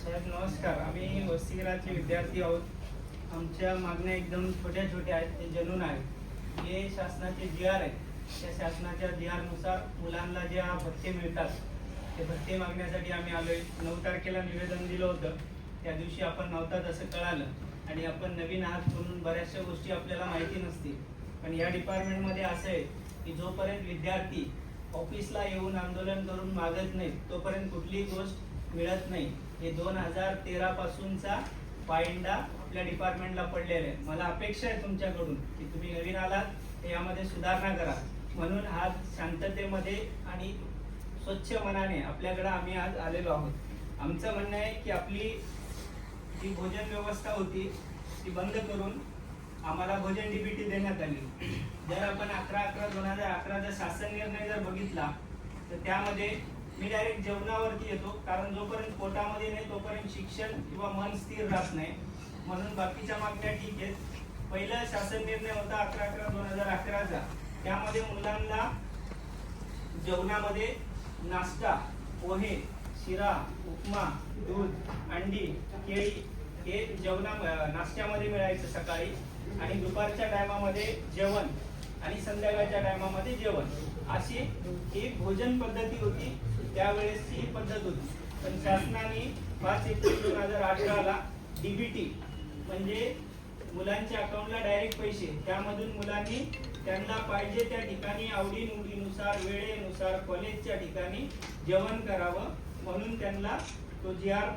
साहेब नमस्कार. आम्ही वसतिगृहाचे विद्यार्थी आहोत. आमच्या मागण्या एकदम छोट्या छोट्या आहेत, ते जनून आहेत. जे शासनाचे जी आर आहेत, त्या शासनाच्या जी आरनुसार मुलांना ज्या भत्ते मिळतात ते भत्ते मागण्यासाठी आम्ही आलोय. 9 तारखेला निवेदन दिलं होतं. त्या दिवशी आपण नव्हतात असं कळालं आणि आपण नवीन आहात म्हणून बऱ्याचशा गोष्टी आपल्याला माहिती नसतील. पण या डिपार्टमेंटमध्ये असं आहे की जोपर्यंत विद्यार्थी ऑफिसला येऊन आंदोलन करून मागत नाहीत तोपर्यंत कुठलीही गोष्ट मिळत नाही. हे 2013 पासूनचा पायंडा आपल्या डिपार्टमेंटला पडलेला आहे. मला अपेक्षा आहे तुमच्याकडून की तुम्ही नवीन आलात तर यामध्ये सुधारणा करा. म्हणून आज शांततेमध्ये आणि स्वच्छ मनाने आपल्याकडे आम्ही आज आलेलो आहोत. आमचं म्हणणं आहे की आपली जी भोजन व्यवस्था होती ती बंद करून आम्हाला भोजन डीबीटी देण्यात आली. जर आपण 11/11/2011चा शासन निर्णय जर बघितला तर त्यामध्ये मी डायरेक्ट जेवणावरती येतो, कारण जोपर्यंत पोटामध्ये नाही तोपर्यंत शिक्षण किंवा मन स्थिर राहत नाही. म्हणून बाकीच्या मागण्या ठीक आहेत. पहिला शासन निर्णय होता 11/11/2011चा. त्यामध्ये मुलांना जेवणामध्ये नाश्ता, पोहे, शिरा, उपमा, दूध, अंडी, केळी हे नाश्त्यामध्ये मिळायचं सकाळी, आणि दुपारच्या टायमामध्ये जेवण आणि संध्याकाळच्या टायमामध्ये जेवण, अशी एक भोजन पद्धती होती. त्यावेळेस ही पद्धत होती. पण शासनाने 5 एप्रिल 2018ला डीबीटी म्हणजे मुलांच्या अकाउंटला डायरेक्ट पैसे, त्यामधून मुलांनी त्यांना पाहिजे त्या ठिकाणी आवडीनिवडीनुसार वेळेनुसार कॉलेजच्या ठिकाणी जेवण करावं म्हणून त्यांना तो GR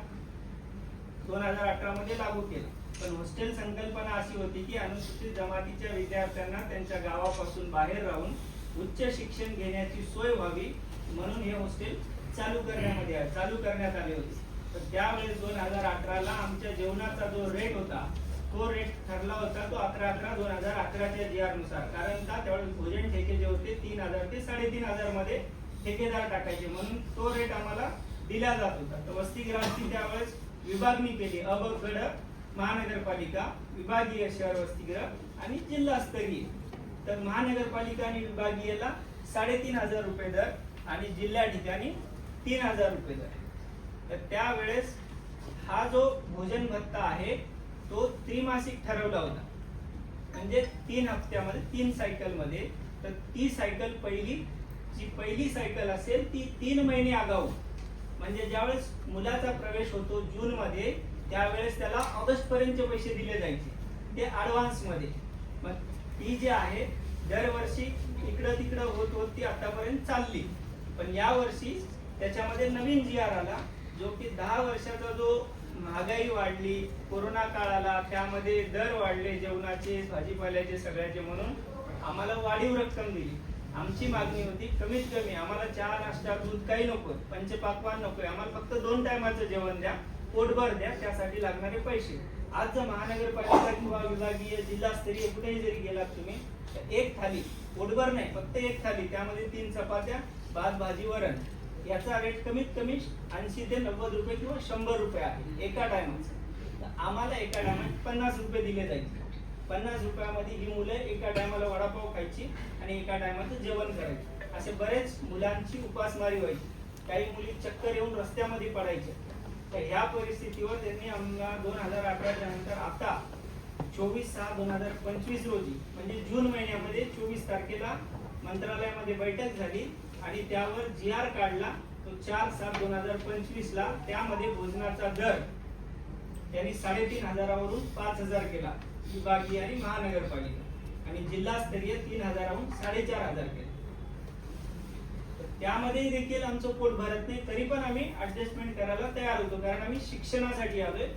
2018 मध्ये लागू केला. पण हॉस्टेल संकल्पना अशी होती की अनुसूचित जमातीच्या विद्यार्थ्यांना त्यांच्या गावापासून बाहेर राहून उच्च शिक्षण घेण्याची सोय व्हावी म्हणून हे हॉस्टेल चालू करण्यात आले होते. तर त्यावेळेस 2018ला आमच्या जेवणाचा जो रेट होता तो रेट ठरला होता तो 11/11/2011च्या GR नुसार. कारण का त्यावेळेस भोजन ठेके जे होते 3,000 ते 3,500 मध्ये ठेकेदार टाकायचे, म्हणून तो रेट आम्हाला दिला जात होता. तर वसतिगृहाची त्यावेळेस विभागणी केली. अ, ब, ग, ड महानगरपालिका, विभागीय शहर वसतिगृह आणि जिल्हास्तरीय. तर महानगरपालिका आणि विभागीयला 3,500 रुपये दर आणि जिल्हा ठिकाणी 3,000 रुपये दर. तर त्यावेळेस हा जो भोजन भत्ता आहे तो त्रैमासिक ठरवला होता, म्हणजे 3 हप्त्यामध्ये 3 सायकल मध्ये. तर ती सायकल पहिली सायकल असेल ती 3 महिने आगाऊ, म्हणजे ज्यावेळेस मुलाचा प्रवेश होतो जून मध्ये त्यावेळेस त्याला ऑगस्ट पर्यंतचे पैसे दिले जायचे, ते ऍडव्हान्स मध्ये. मग ती जी आहे दरवर्षी इकडं तिकडं होत ती आतापर्यंत चालली. पण या वर्षी त्याच्यामध्ये नवीन GR आला जो की 10 वर्षाचा जो महागाई वाढली, कोरोना काळ आला, त्यामध्ये दर वाढले जेवणाचे, भाजीपाल्याचे, सगळ्याचे, म्हणून आम्हाला वाढीव रक्कम दिली. आमची मागणी होती कमीत कमी आम्हाला चहा, नाश्ता, दूध काही नको, पंचपाकवान नको, आम्हाला फक्त 2 टायमाचं जेवण द्या, पोटभर द्या, त्यासाठी लागणारे पैसे. आज जर महानगरपालिका किंवा विभागीय जिल्हास्तरीय कुठेही जरी गेलात तुम्ही तर एक थाली पोटभर नाही, फक्त एक थाली, त्यामध्ये 3 चपात्या, भात, भाजी, वरण, याचा रेट कमीत कमी 80 ते 90 रुपये किंवा 100 रुपये आहे एका टायमाचा. आम्हाला एका टायमात 50 रुपये दिले जायचे. 50 रुपयामध्ये ही मुलं एका टायमाला वडापाव खायची आणि एका टायमाचं जेवण करायचे. असे बरेच मुलांची उपासमारी व्हायची. काही मुली चक्कर येऊन रस्त्यामध्ये पडायच्या. तर ह्या परिस्थितीवर त्यांनी आम्हाला 2018च्या नंतर आता 24/6/2025 रोजी म्हणजे जून महिन्यामध्ये 24 तारखेला मंत्रालयामध्ये बैठक झाली आणि त्यावर GR काढला तो 4/7/2025 ला. त्यामध्ये भोजनाचा दर त्यांनी 3,500 वरून 5,000 केला विभागीय आणि महानगरपालिका, आणि जिल्हास्तरीय 3,000 वरून 4,500 केला. त्यामध्ये देखील आमचं पोट भरत नाही, तरी पण आम्ही ऍडजस्टमेंट करायला तयार होतो, कारण आम्ही शिक्षणासाठी आलोय,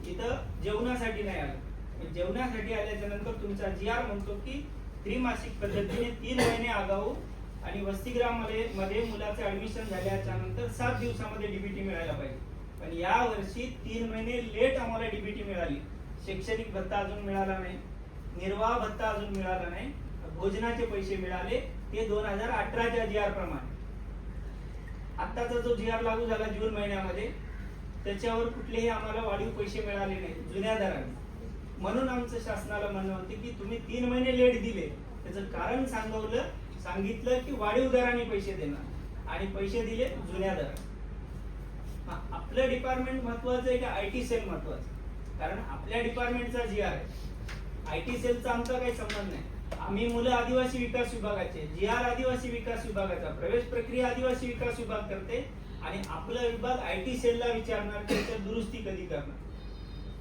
इथं जेवणासाठी नाही आलो. जेवणासाठी आल्याच्या नंतर तुमचा GR म्हणतो की त्रैमासिक पद्धतीने 3 महिने आगाऊ आणि वसतिगृहामध्ये मुलाचं ऍडमिशन झाल्याच्या नंतर 7 दिवसामध्ये डीबीटी मिळायला पाहिजे. पण या वर्षी 3 महिने लेट आम्हाला डीबीटी मिळाली. शैक्षणिक भत्ता अजून मिळाला नाही, निर्वाह भत्ता अजून मिळाला नाही, भोजनाचे पैसे मिळाले ते 2018च्या GR प्रमाणे. आताचा जो GR लागू झाला जून महिन्यामध्ये त्याच्यावर कुठलेही आम्हाला वाढीव पैसे मिळाले नाही जुन्या दराने. म्हणून आमचं शासनाला म्हणणं होते की तुम्ही 3 महिने लेट दिले, त्याचं कारण सांगितलं की वाढीव दराने पैसे देणार, आणि पैसे दिले जुन्या दराने. आपलं डिपार्टमेंट महत्वाचं आहे का IT सेल महत्वाचं? कारण आपल्या डिपार्टमेंटचा GR आहे, IT सेलचा आमचा काही संबंध नाही. आम्ही मुलं आदिवासी विकास विभागाचे, GR आदिवासी विकास विभागाचा, प्रवेश प्रक्रिया आदिवासी विकास विभाग करते आणि आपला विभाग IT सेलला विचारणार की त्याची दुरुस्ती कधी करणार.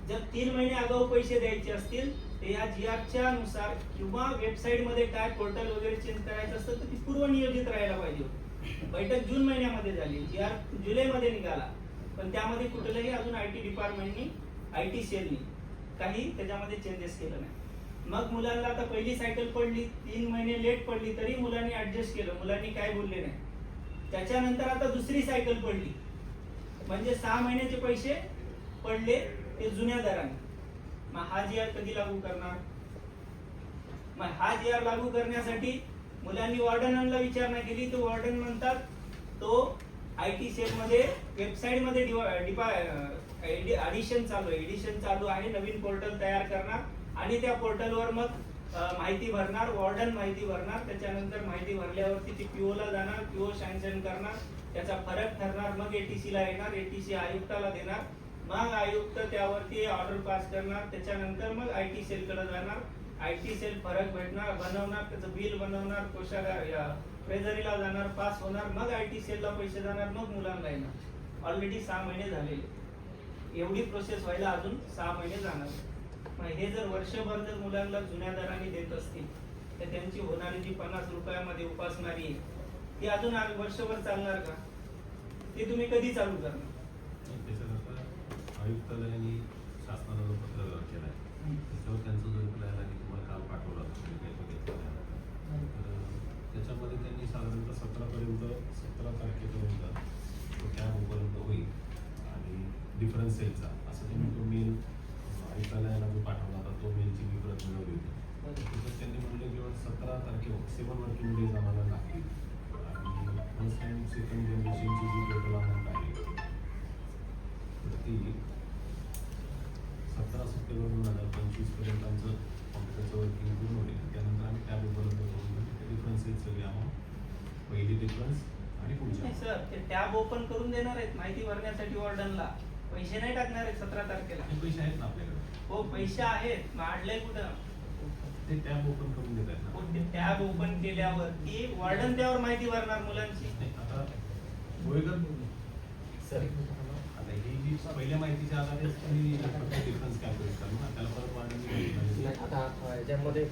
जर 3 महिने अगाऊ पैसे द्यायचे असतील तर या GRच्या नुसार किंवा वेबसाईट मध्ये काय पोर्टल वगैरे चेंज करायचं असतं तर ती पूर्वनियोजित राहायला पाहिजे होती. बैठक जून महिन्यामध्ये झाली, GR जुलैमध्ये निघाला, पण त्यामध्ये कुठलंही अजून IT डिपार्टमेंटनी IT सेलनी काही त्याच्यामध्ये चेंजेस केलं नाही. मग मुलांना आता पहिली सायकल पडली, 3 महिने लेट पडली तरी मुलांनी ऍडजस्ट केलं, मुलांनी काय बोलले नाही. त्याच्यानंतर आता दुसरी सायकल पडली म्हणजे 6 महिन्याचे पैसे पडले ते जुन्या दराने. मग हा GR कधी लागू करणार? मग हा GR लागू करण्यासाठी मुलांनी वॉर्डनांना विचारणा केली, तर वॉर्डन म्हणतात तो IT सेल मध्ये वेबसाईट मध्ये एडिशन चालू आहे, नवीन पोर्टल तयार करणार आणि त्या पोर्टलवर मग माहिती भरणार, वॉर्डन माहिती भरणार, त्याच्यानंतर माहिती भरल्यावरती ती PO ला जाणार, PO सँक्शन करणार, त्याचा फरक ठरणार, मग ATC ला येणार, ATC आयुक्ताला देणार, मग आयुक्त त्यावरती ऑर्डर पास करणार, त्याच्यानंतर मग IT सेल कडे जाणार, IT सेल फरक बनवणार, त्याचं बिल बनवणार, कोषागार ट्रेझरीला जाणार, पास होणार, मग IT सेलला पैसे जाणार, मग मुलांना येणार. ऑलरेडी 6 महिने झालेले, एवढी प्रोसेस व्हायला अजून 6 महिने जाणार. मग हे जर वर्षभर जर मुलांना जुन्या दराने देत असतील तर त्यांची होणारी जी 50 रुपयामध्ये उपासमारी आहे ती अजून वर्षभर चालणार का? ते तुम्ही कधी चालू करणार? आयुक्तालयाने शासनाला पत्र केलं आहे, त्याच्यावर त्यांचा जो रिप्लाय आला की तुम्हाला काल पाठवला तर त्याच्यामध्ये त्यांनी साधारणतः 17 तारखेपर्यंत तो कॅब उपलब्ध होईल आणि डिफरन्स सेलचा असं त्यांनी तो मेल आयुक्तालयाला जो पाठवला होता तो मेलची मी प्रत मिळवली होती. त्याच्यात त्यांनी म्हणलं की 17 तारखेवर 7 वर्किंग डेज आम्हाला लागतील आणि फर्स्ट अँड सेकंड जनरेशनची जी टोटल अमाऊंट आहे तर ती 17 सप्टेंबर 2025 पर्यंत आमचं कॉम्प्युटरचं वर्किंग पूर्ण होईल. त्यानंतर आम्ही टॅब उपलब्ध करून डिफरन्स सगळी अमाऊंट, पहिली डिफरन्स आणि पुढची. सर ते टॅब ओपन करून देणार आहेत माहिती भरण्यासाठी वॉर्डनला, पैसे नाही टाकणार आहेत 17 तारखेला. पैसे आहेत ना आपल्याकडे? हो पैसे आहेत, मांडलंय कुठं? ते टॅब ओपन करून देत आहेत ना. ते टॅब ओपन केल्यावरती वॉर्डन त्यावर माहिती भरणार मुलांची. आता गोवेकर सर आता ही जी पहिल्या माहितीच्या आधारे तुम्ही डिफरन्स कॅल्क्युलेट करू ना, त्याला परत वाढवून आता याच्यामध्ये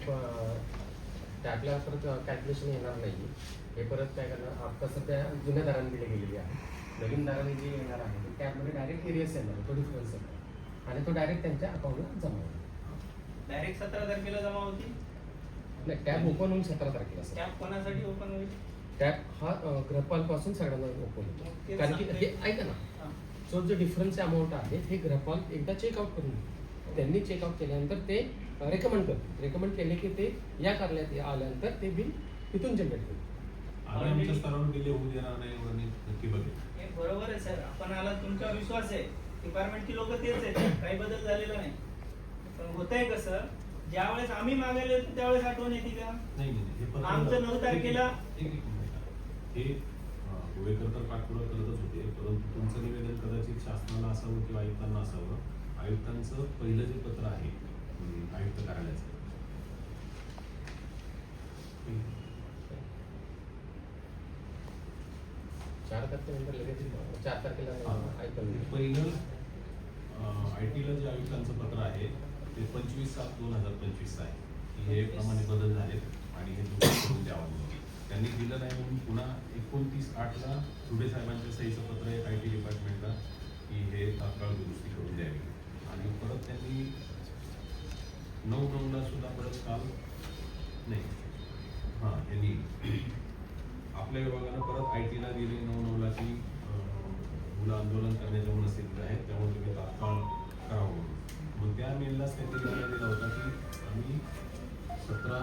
टॅबला परत कॅल्क्युलेशन येणार नाही. हे परत काय करणार, आता सध्या जुन्या दराने दिली गेलेली आहे, नवीन दराने जे येणार आहे ते टॅबमध्ये डायरेक्ट एरियस येणार, तो डिफरन्स येणार आणि तो डायरेक्ट त्यांच्या अकाउंटला जमा होईल. डायरेक्ट 17 तारखेला जमा होतील. नाही, टॅब ओपन होऊन 17 तारखेला असेल. टॅब कोणासाठी ओपन होईल? टॅब हा गृहपालपासून सगळ्यांना ओपन होतो, कारण की हे ऐका ना, जो जो डिफरन्स अमाऊंट आहे हे गृहपाल एकदा चेकआउट करून घेतो. त्यांनी चेकआउट केल्यानंतर ते रेकमेंड करतो, रेकमेंड केले की ते या कार्यालयात आल्यानंतर ते बिल तिथून जनरेट होईल. आमच्या स्तरावर डिले होऊ देणार नाही एवढं नक्की बघेल. हे बरोबर आहे सर, आपण आला तुमच्यावर विश्वास आहे, डिपार्टमेंटची लोक तेच आहेत, काही बदल झालेला नाही. पण होतंय कसं, ज्यावेळेस आम्ही मागायला येतो त्यावेळेस आठवण येते का? नाही आमचं 9 तारखेला हे गोवेकर तर पाठपुरावा करतच होते, परंतु तुमचं निवेदन कदाचित शासनाला असावं किंवा आयुक्तांना असावं. आयुक्तांचं पहिलं जे पत्र आहे आयुक्त कार्यालयाचं 4 तारखेनंतर लगेच 4 तारखेला पहिलं IT ला जे आयुक्तांचं पत्र आहे ते 25/7/2025 आहे की हे प्रमाणे बदल झालेत आणि हे दुरुस्त करून द्यावं म्हणून. त्यांनी दिलं नाही म्हणून पुन्हा 29/8 सुडे साहेबांच्या सहीचं पत्र आहे IT डिपार्टमेंटला की हे तात्काळ दुरुस्ती करून द्यावी आणि परत त्यांनी 9/9 सुद्धा परत काल नाही त्यांनी आपल्या विभागानं परत IT ला गेले 9/9 की मुलं आंदोलन करण्याच्या मनस्थितीत आहेत, त्यामुळे तुम्ही तात्काळ करावं. मग त्या मेललाच त्यांनी निर्णय दिला होता की आम्ही 17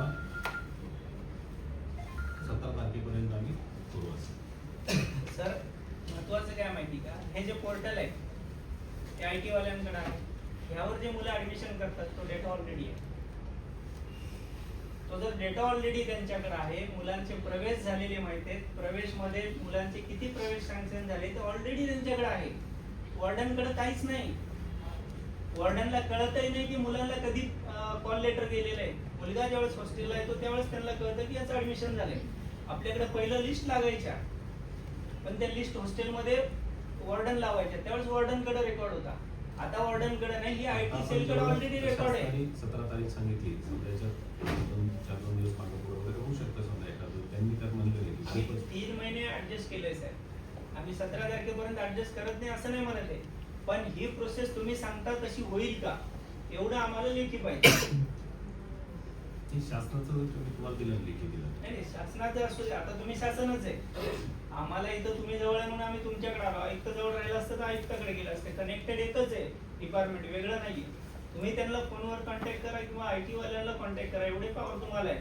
तारखेपर्यंत आम्ही करू असं. सर महत्वाचं काय माहिती का, हे जे पोर्टल आहे ते IT वाल्यांकडे आहे, ह्यावर जे मुलं ऍडमिशन करतात तो डेटा ऑलरेडी आहे. तो जर डेटा ऑलरेडी त्यांच्याकडे आहे, मुलांचे प्रवेश झालेले माहिती आहेत, प्रवेश मध्ये मुलांचे किती प्रवेश सँक्शन झाले ते ऑलरेडी त्यांच्याकडे आहे. वॉर्डनकडे काहीच नाही. वॉर्डनला कळतही नाही की मुलांना कधी कॉल लेटर गेलेलं आहे. मुलगा ज्यावेळेस हॉस्टेलला येतो त्यावेळेस त्यांना कळतं की याचं ऍडमिशन झालंय. आपल्याकडे पहिलं लिस्ट लागायच्या, पण त्या लिस्ट हॉस्टेलमध्ये वॉर्डन लावायच्या, त्यावेळेस वॉर्डनकडे रेकॉर्ड होता. आता वॉर्डनकडे नाही, ही IT सेलकडे ऑलरेडी रेकॉर्ड आहे. 17 तारीख सांगितली, सध्याच्या 2-4 दिवस मागे वगैरे होऊ शकतं समजा एखादं. त्यांनी तर म्हणलं नाही की आम्ही खूपच 3 महिने ऍडजस्ट केले साहेब. आम्ही 17 तारखेपर्यंत ऍडजस्ट करत नाही असं नाही म्हणत आहे, पण ही प्रोसेस तुम्ही सांगता तशी होईल का एवढं आम्हाला लेखी पाहिजे. हे शासनाचं तुम्हाला दिलं लेखी दिलं. नाही शासनाचं असू दे, आता तुम्ही शासनच आहे. आम्हाला इथं तुम्ही जवळ आहे म्हणून आम्ही तुमच्याकडे आलो. आयुक्त जवळ राहिलं असतं तर आयुक्ताकडे गेलं असतं. कनेक्टेड एकच आहे डिपार्टमेंट, वेगळं नाहीये. तुम्ही त्यांना फोनवर कॉन्टॅक्ट करा किंवा IT वाल्यांना कॉन्टॅक्ट करा, एवढे पॉवर तुम्हाला आहे.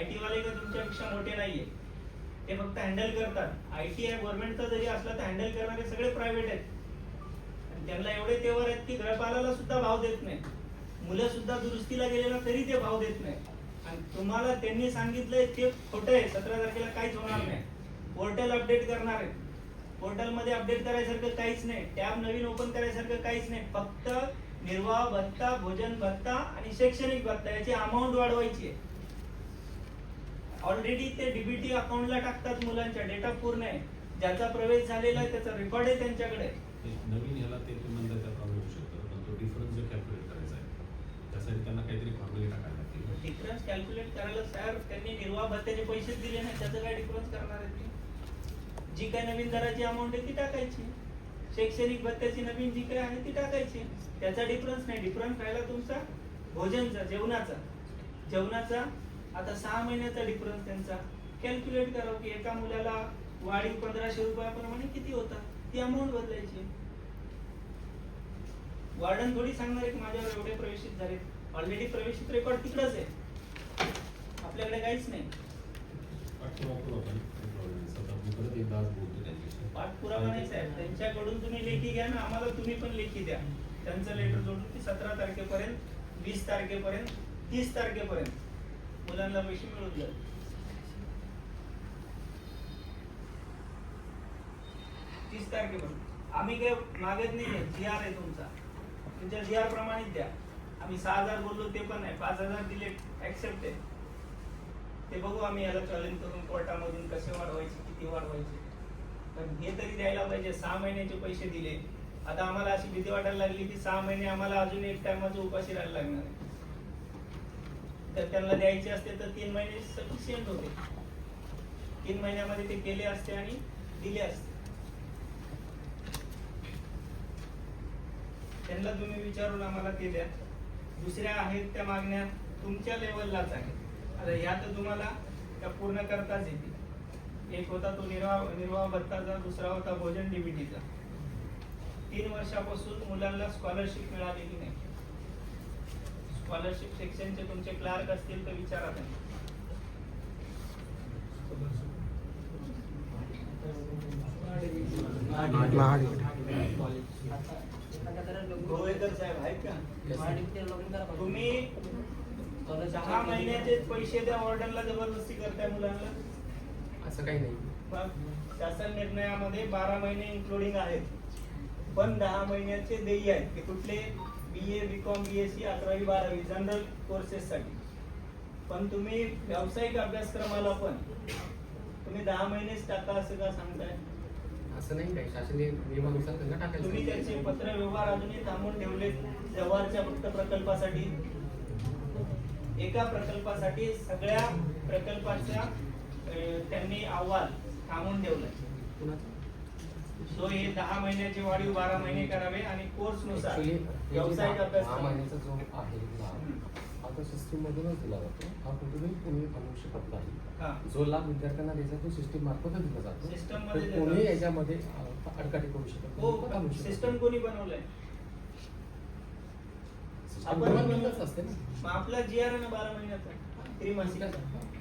IT वाले का तुमच्यापेक्षा मोठे नाहीये, ते फक्त हँडल करतात. IT आहे गव्हर्नमेंटचा जरी असला तर हँडल करणारे सगळे प्रायव्हेट आहेत. आणि त्यांना एवढे तेवर आहेत की घरपालाला सुद्धा भाव देत नाही. मुलं सुद्धा दुरुस्तीला गेलेला तरी ते भाव देत नाही. आणि तुम्हाला त्यांनी सांगितलंय ते खोटं आहे. 17 तारखेला काहीच होणार नाही. पोर्टल अपडेट करणार आहे. पोर्टल मध्ये अपडेट करायसारखं काहीच नाही. टॅब नवीन ओपन करायसारखं काहीच नाही. फक्त निर्वाह भत्ता, भोजन भत्ता आणि शैक्षणिक भत्ता याची अमाऊंट वाढवायची आहे. ऑलरेडी ते DBT अकाउंटला टाकतात मुलांच्या, डेटा पूर्ण आहे. ज्याचा प्रवेश झालेला आहे त्याचा रेकॉर्ड आहे त्यांच्याकडे. नवीन ह्याला ते तुम्ही म्हणता त्या प्रॉब्लेम होऊ शकतो, पण तो डिफरन्स जो कॅल्क्युलेट करायचा आहे त्यासाठी त्यांना काहीतरी फॉर्म्युले टाकायला लागतील. डिफरन्स कॅल्क्युलेट करायला सर त्यांनी निर्वाह भत्त्याचे पैसे दिले नाही, त्याचं काय डिफरन्स करणार आहे ते? जी काय नवीन दराची अमाऊंट आहे ती टाकायची, शैक्षणिक भत्त्याची नवीन जी काय आहे ती टाकायची. त्याचा डिफरन्स नाही. डिफरन्स राहिला तुमचा भोजनचा, जेवणाचा. आता 6 महिन्याचा डिफरन्स त्यांचा कॅल्क्युलेट करा की एका मुलाला वाढीव 1500 रुपयाप्रमाणे किती होता, ती अमाऊंट बदलायची. वॉर्डन थोडी सांगणार आहे की माझ्यावर एवढे प्रवेशित झाले. ऑलरेडी प्रवेशित रेकॉर्ड तिकडच आहे, आपल्याकडे काहीच नाही. पाठपुरावा करू आपण, काही प्रॉब्लेम नाही. स्वतः मी परत एकदा आज बोलतो त्यांच्याशी. पाठपुरावा नाही साहेब, त्यांच्याकडून तुम्ही लेखी घ्या ना, आम्हाला तुम्ही पण लेखी द्या. त्यांचं लेटर जोडून की 17 तारखेपर्यंत, 20 तारखेपर्यंत, 30 तारखेपर्यंत मुलांना पैसे मिळून द्या. 30 तारखेपर्यंत आम्ही काही मागत नाही. GR आहे तुमचा, तुमच्या GR प्रमाणित द्या. आम्ही 6000 बोललो ते पण नाही, 5000 दिले ऍक्सेप्ट आहे. ते बघू आम्ही याला चॅलेंज करून कोर्टामधून कसे वाढवायचे, किती वाढवायचे. पण हे तरी द्यायला पाहिजे. 6 महिन्याचे पैसे दिले. आता आम्हाला अशी भीती वाटायला लागली की 6 महिने आम्हाला अजून एक टायमाचं उपाशी राहायला लागणार आहे. तर त्यांना द्यायचे असते तर 3 महिने सफिशियंट होते. 3 महिन्यामध्ये ते केले असते आणि दिले असते. त्यांना तुम्ही विचारून आम्हाला ते द्या. दुसऱ्या आहेत त्या मागण्या तुमच्या लेवललाच आहेत. आता या तर तुम्हाला त्या पूर्ण करताच येतील. एक होता तो निर्वाह भत्ताचा, दुसरा होता भोजन DBTचा. 3 वर्षापासून मुलांना स्कॉलरशिप मिळालेली नाही. स्कॉलरशिप सेक्शनचे तुमचे क्लार्क असतील तर विचारा त्यांना. गोवेकर साहेब आहेत का? तुम्ही 10 महिन्याचे पैसे द्या ऑर्डरला जबरदस्ती करताय मुलांना. असं काही नाही. मग शासन निर्णयामध्ये 12 महिने इन्क्लुडिंग आहेत, पण 10 महिन्याचे देय आहेत. ते कुठले? BA, BCom, BSc, 11वी 12वी जनरल कोर्सेस साठी. पण तुम्ही व्यावसायिक अभ्यासक्रमाला पण तुम्ही 10 महिनेच टाका असं का सांगताय? असं नाही काही, शासकीय नियमानुसार त्यांना टाकायचं. तुम्ही त्याचे पत्र व्यवहार अजूनही थांबवून ठेवले. जव्हारच्या फक्त प्रकल्पासाठी, एका प्रकल्पासाठी सगळ्या प्रकल्पाच्या त्यांनी अहवाल थांबवून ठेवलाय. सो हे 10 महिन्याचे वाढीव 12 महिने करावे आणि कोर्स नुसार व्यावसायिक अभ्यासक्रम महिन्याचा जो आहे लाभ आता सिस्टीम मधूनच दिला जातो. हा कुठेही कोणी आणू शकत नाही. जो लाभ विद्यार्थ्यांना द्यायचा तो सिस्टीम मार्फतच दिला जातो. सिस्टम तर मध्ये कोणी याच्यामध्ये अडकाठी करू शकत हो. नाही, आणू शकत सिस्टम कोणी बनवलंय? आपण आपण बंदच असते ना. मग आपला GR आहे ना 12 महिन्याचा त्रिमासिक.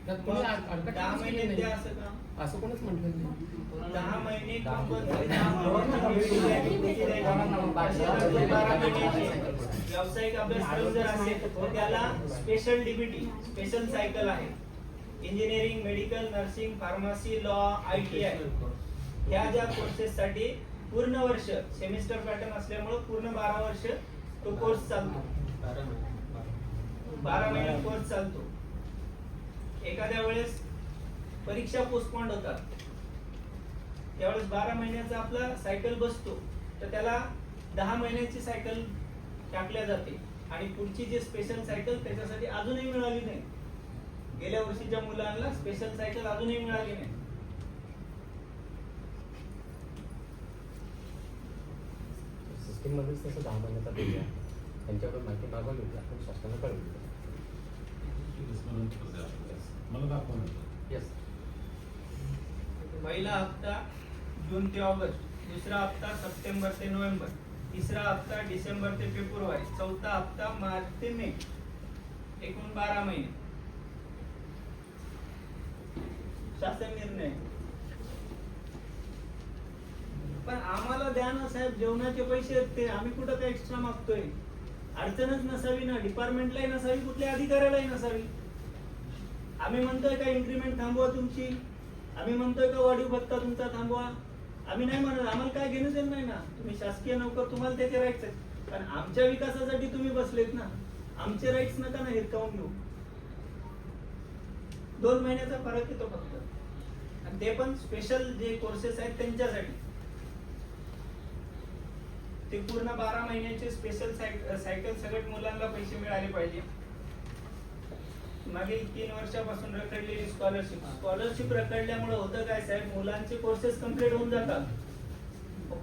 त्यात कोणी मग अडकाठी 10 केली महिने नाही. द्या असं का? असं कोणच म्हटलं नाही. 10 महिने कंपल्सरी 10 महिने व्यावसायिक अभ्यासक्रम जर असेल तर त्याला स्पेशल DBT, स्पेशल सायकल आहे. Engineering, medical, nursing, pharmacy, law, ITI या ज्या कोर्सेस साठी पूर्ण वर्ष सेमिस्टर पॅटर्न असल्यामुळे पूर्ण 12 वर्ष तो कोर्स चालतो. 12 महिने कोर्स चालतो. एखाद्या वेळेस परीक्षा पोस्टपोन्ड होतात, त्यावेळेस 12 महिन्याचा आपला सायकल बसतो, तर त्याला 10 महिन्याची सायकल टाकल्या जाते आणि पुढची जी स्पेशल सायकल त्याच्यासाठी अजूनही मिळाली नाही. गेल्या वर्षीच्या मुलांना स्पेशल सायकल अजूनही मिळाली नाही. सिस्टीम मध्येच तसं 10 महिन्याचा बिल आहे. त्यांच्याकडून माहिती मागवली होती, आपण शासनाला कळवली. मला दाखवा ना. येस. पहिला हप्ता जून ते ऑगस्ट, दुसरा हप्ता सप्टेंबर ते नोव्हेंबर, तिसरा हप्ता डिसेंबर ते फेब्रुवारी, चौथा हप्ता मार्च ते मे, एकूण 12 महिने. शासन निर्णय. पण आम्हाला द्या ना साहेब, जेवणाचे पैसे ते आम्ही कुठं काय एक्स्ट्रा मागतोय? अडचणच नसावी ना, डिपार्टमेंटलाही नसावी, कुठल्या अधिकाऱ्यालाही नसावी. आम्ही म्हणतोय का इन्क्रीमेंट थांबवा तुमची, आम्ही म्हणतोय का वाढीव भत्ता तुमचा थांबवा, आम्ही नाही म्हणत. आम्हाला काय घेणं देणं नाही ना, तुम्ही शासकीय नोकर, तुम्हाला त्याचे राईट्स आहेत. पण आमच्या विकासासाठी तुम्ही बसलेत ना, आमचे राईट्स नका ना हिरकावून घेऊ. 2 महिन्याचा फरक येतो फक्त, आणि ते पण स्पेशल जे कोर्सेस आहेत त्यांच्यासाठी. ते पूर्ण 12 महिन्याचे स्पेशल सायकल सगळ्या मुलांना पैसे मिळाले पाहिजे. मागील 3 वर्षापासून रखडलेली स्कॉलरशिप रखडल्यामुळे होतं काय साहेब, मुलांचे कोर्सेस कम्प्लीट होऊन जातात,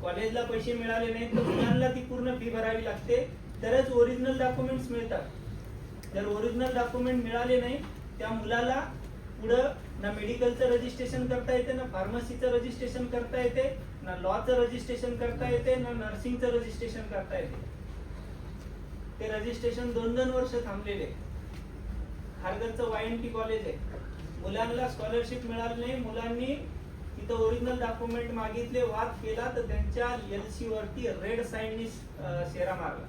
कॉलेजला पैसे मिळाले नाही तर मुलांना ती पूर्ण फी भरावी लागते, तरच ओरिजिनल डॉक्युमेंट्स मिळतात. जर ओरिजिनल डॉक्युमेंट मिळाले नाही, त्या मुलाला पुढं ना मेडिकलचं रजिस्ट्रेशन करता येते, ना फार्मसीचं रजिस्ट्रेशन करता येते, ना लॉचं रजिस्ट्रेशन करता येते, ना नर्सिंगचं रजिस्ट्रेशन करता येते. ते रजिस्ट्रेशन 2-2 वर्ष थांबलेले. खारघरचं YNT कॉलेज आहे, मुलांना स्कॉलरशिप मिळाली नाही, मुलांनी तिथं ओरिजिनल डॉक्युमेंट मागितले, वाद केला, तर त्यांच्या LC वरती रेड साईननी शेरा मारला.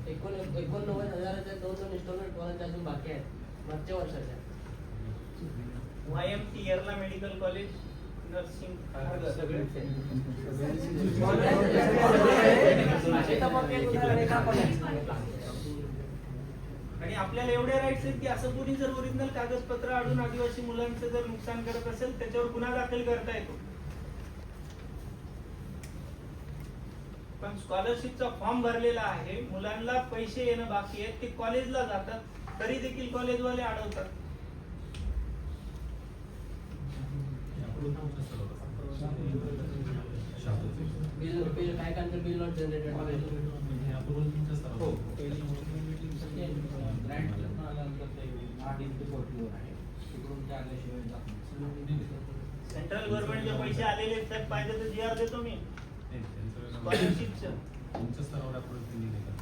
89,000च्या 2 इन्स्टॉलमेंट कॉलेज अजून बाकी आहेत मागच्या वर्षाच्या. YMT येरला मेडिकल कॉलेज, नर्सिंग आणि आपल्याला एवढे राईट्स आहेत की असं कोणी जर ओरिजिनल कागदपत्र आढळून आदिवासी मुलांचं जर नुकसान करत असेल, त्याच्यावर गुन्हा दाखल करता येतो. पण स्कॉलरशिपचा फॉर्म भरलेला आहे, मुलांना पैसे येणं बाकी आहे, ते कॉलेजला जातात, तरी देखील कॉलेजवाले अडवतात. बिल काय काय बिल नॉट जनरेटेड सेंट्रल गव्हर्नमेंटचे पैसे आलेले आहेत, पाहिजे तर GR देतो मी स्कॉलरशिपचं. तुमच्या स्तरावर अप्रूव्ह केली नाही का?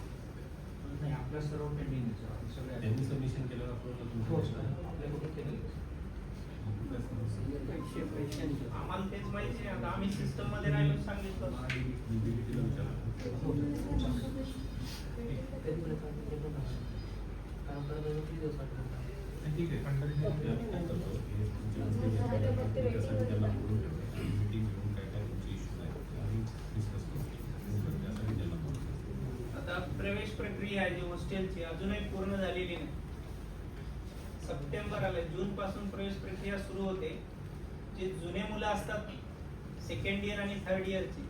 नाही, आपल्या सर्व पेंडिंग आहे सगळ्या. त्यांनी सबमिशन केल्यावर अप्रूव्ह आपल्याकडे केलेलं आम्हाला तेच माहिती नाही, आता आम्ही सिस्टम मध्ये राहिलो सांगितलं. ठीक आहे, त्यांना बोलून मीटिंग घेऊन काय काय तुमचे इश्यूज आहेत आणि डिस्कस करू, त्यासाठी त्यांना बोलू. आता प्रवेश प्रक्रिया आहे जी हॉस्टेलची अजूनही पूर्ण झालेली नाही. सप्टेंबर आले, जून पासून प्रवेश प्रक्रिया सुरू होते. जे जुने मुलं असतात 2nd इयर आणि 3rd इयरची,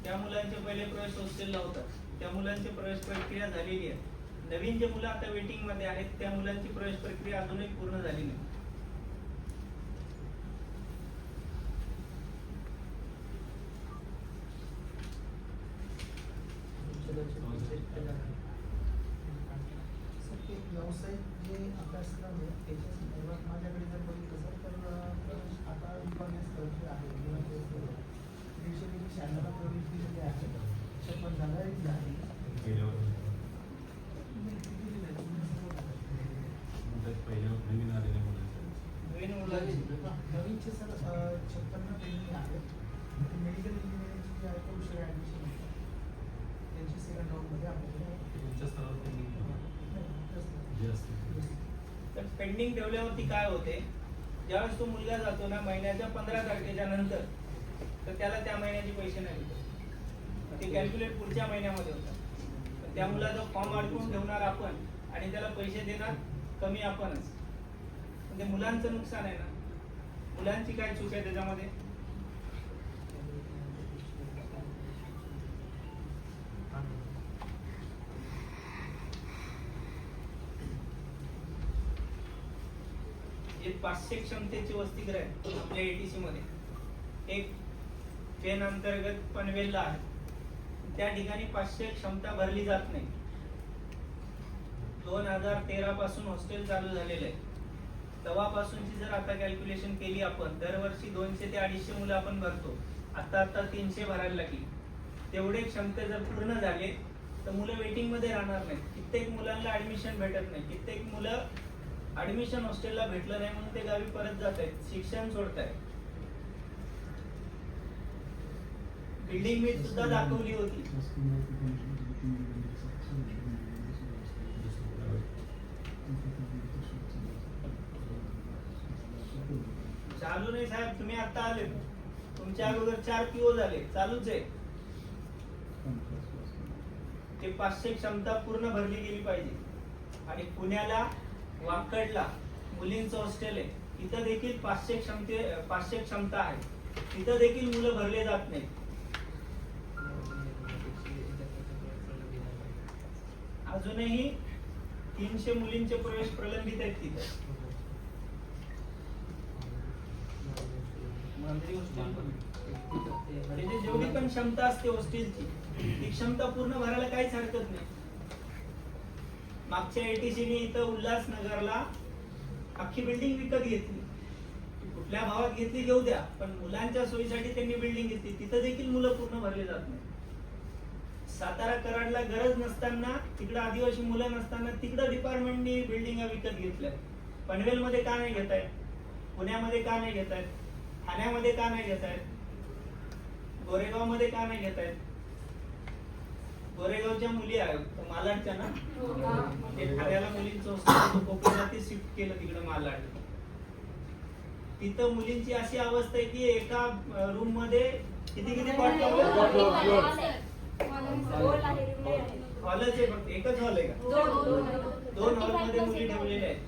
त्या मुलांचे पहिले प्रवेश हॉस्टेलला होतात, त्या मुलांची प्रवेश प्रक्रिया झालेली आहे. नवीन जे मुलं आता वेटिंग मध्ये आहेत, त्या मुलांची प्रवेश प्रक्रिया अजूनही पूर्ण झाली नाही. व्यावसायिक जे अभ्यासक्रम आहे त्याच्या संदर्भात माझ्याकडे जर बघितलं सर तर आता विभागीय स्तर जे आहे 196 प्रवेश दिलेले आहेत, 56,000 झाली. नवीन आलेल्या नवीन मुलांची नवीनचे सर 56 पेंडिंग आहेत. मेडिकल इंजिनिअरिंगची जी आहे कौशल्य ॲडमिशन त्यांची सेकंड राऊंडमध्ये आपल्याकडे तुमच्या स्तरावर त्यांनी जे असतील तर पेंडिंग ठेवल्यावरती काय होते, ज्यावेळेस तो मुलगा जातो ना, महिन्याच्या 15 तारखेच्या नंतर तर त्याला त्या महिन्याचे पैसे नाही भेटत. ते कॅल्क्युलेट पुढच्या महिन्यामध्ये होतं. तर त्या मुलाचा फॉर्म अडकून ठेवणार आपण आणि त्याला पैसे देणार कमी आपणच. म्हणजे मुलांचं नुकसान आहे ना. मुलांची काय चूक आहे त्याच्यामध्ये? जे 500 क्षमतेची वसतिगृह आहे आपल्या एटीसी मध्ये, एक चेन अंतर्गत पनवेलला आहे. त्या ठिकाणी 500 क्षमता भरली जात नाही. 2013 पासून हॉस्टेल चालू झालेलं आहे. तेव्हापासूनची जर आता कॅल्क्युलेशन केली आपण, दरवर्षी 200 ते 250 मुलं आपण भरतो. आता 300 भरायला लागली. तेवढे क्षमते जर पूर्ण झाले तर मुलं वेटिंग मध्ये राहणार नाही. कित्येक मुलांना ऍडमिशन भेटत नाही. कित्येक मुलं ऍडमिशन हॉस्टेलला भेटलं नाही म्हणून ते गावी परत जात आहेत, शिक्षण सोडतायत. बिल्डिंग मी सुद्धा दाखवली होती. चालू नाही साहेब, तुम्ही आता आले, तुमच्या अगोदर 4 PO झाले, चालूच आहे. ते 500 क्षमता पूर्ण भरली गेली पाहिजे. आणि पुण्याला वाकडला मुलींचं हॉस्टेल आहे, तिथं देखील 500 क्षमता आहे. तिथं देखील मुलं भरले जात नाही. अजूनही 300 मुलींचे प्रवेश प्रलंबित आहेत तिथं. त्याची जेवढी पण क्षमता असते हॉस्टेलची, ती क्षमता पूर्ण भरायला काहीच हरकत नाही. मागच्या एटीसीने इथं उल्हासनगरला अख्खी बिल्डिंग विकत घेतली. कुठल्या भावात घेतली घेऊ द्या, पण मुलांच्या सोयीसाठी त्यांनी बिल्डिंग घेतली. तिथं देखील मुलं पूर्ण भरले जात नाही. सातारा कराडला गरज नसताना, तिकडे आदिवासी मुलं नसताना तिकडं डिपार्टमेंटनी बिल्डिंग विकत घेतल्या. पनवेलमध्ये का नाही घेत आहेत? पुण्यामध्ये का नाही घेत आहेत? ठाण्यामध्ये का नाही घेत आहेत? गोरेगाव मध्ये का नाही घेत आहेत? गोरेगावच्या मुली आहेत मालाडच्या ना, ते ठाण्याला मुलींचं हॉस्टेल कोकणाला ते शिफ्ट केलं तिकडे मालाड. तिथं मुलींची अशी अवस्था आहे की एका रूम मध्ये किती कॉट हॉलच आहे, फक्त एकच हॉल आहे का? 2 हॉल मध्ये मुली ठेवलेल्या आहेत.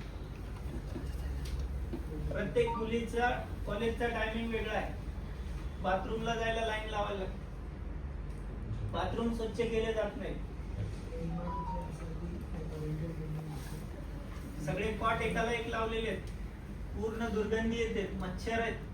प्रत्येक मुलीचा कॉलेजचा टायमिंग वेगळा आहे. बाथरूमला जायला लाईन लावायला लागते. बाथरूम स्वच्छ केले जात नाही. सगळे कॉट एकाला एक लावलेले आहेत. पूर्ण दुर्गंधी येते, मच्छर आहेत.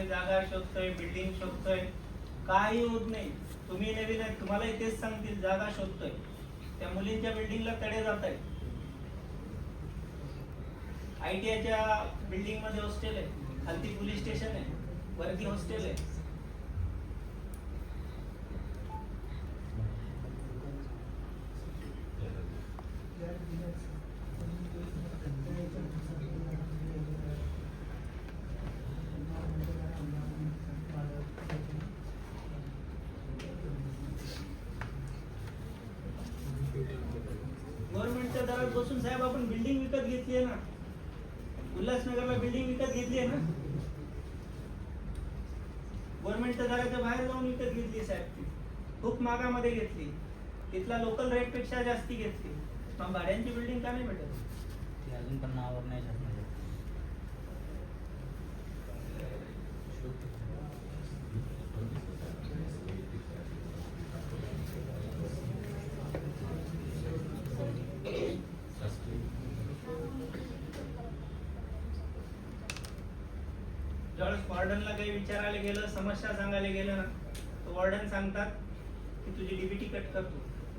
जागा शोधतोय, बिल्डिंग शोधतोय, काही होत नाही. तुम्ही नवीन आहे, तुम्हाला तेच सांगतील जागा शोधतोय. त्या मुलींच्या बिल्डिंगला तडे जात आहेत. ITIच्या बिल्डिंग मध्ये हॉस्टेल आहे, खालती पोलीस स्टेशन आहे, वरती हॉस्टेल आहे. गव्हर्नमेंटच्या दरात बसून साहेब आपण बिल्डिंग विकत घेतली आहे ना. उल्हासनगरला बिल्डिंग विकत घेतली आहे ना. गव्हर्नमेंटच्या दराच्या बाहेर जाऊन विकत घेतली साहेब. खूप महागामध्ये घेतली. तिथला लोकल रेट पेक्षा जास्ती घेतली. मग भाड्यांची बिल्डिंग का नाही भेटत? ते अजून पण नावावर नाही शासनाच्या. ज्यावेळेस वॉर्डनला काही विचारायला गेलं, समस्या सांगायला गेलं ना, तर वॉर्डन सांगतात की तुझी डीबीटी कट करतो.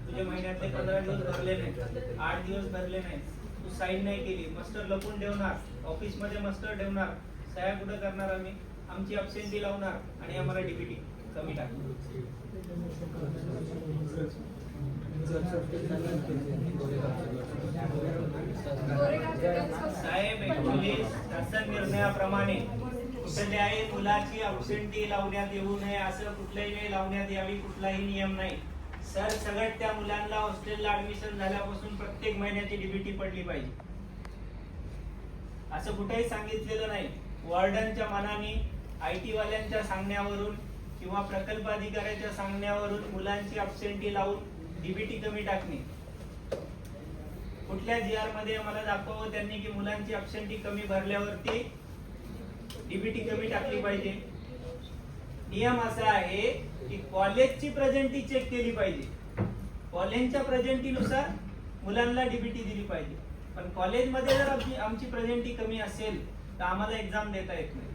तुझे महिन्यातले 15 दिवस भरले नाही, 8 दिवस भरले नाही, तू साईन नाही केली, मास्टर लपून ठेवणार, ऑफिस मध्ये मास्टर ठेवणार, सह्या कुठं करणार आम्ही, आमची अब्सेंटी लावणार आणि आम्हाला डीबीटी कमी टाकणार. साहेब ऍक्च्युली शासन निर्णयाप्रमाणे कुठल्याही मुलाची अब्सेंटी लावण्यात येऊ नये असं कुठल्याही नाही लावण्यात यावी, कुठलाही नियम नाही. सर सगळ्यात त्या मुलांना हॉस्टेलला ऍडमिशन झाल्यापासून प्रत्येक महिन्याची डीबीटी पडली पाहिजे असं कुठेही सांगितलेलं नाही. वॉर्डनच्या मनाने, IT वाल्यांच्या सांगण्यावरून किंवा प्रकल्प अधिकाऱ्याच्या सांगण्यावरून मुलांची अब्सेंटी लावून डीबीटी कमी टाकणे. कुठल्या GR मध्ये मला दाखवावं त्यांनी की मुलांची अब्सेंटी कमी भरल्यावरती डीबीटी कमी टाकली पाहिजे. नियम असा आहे की कॉलेजची प्रेझेंटी चेक केली पाहिजे, कॉलेजच्या प्रेझेंटीनुसार मुलांना डीबीटी दिली पाहिजे. पण कॉलेजमध्ये जर आमची प्रेझेंटी कमी असेल तर आम्हाला एक्झाम देता येत नाही,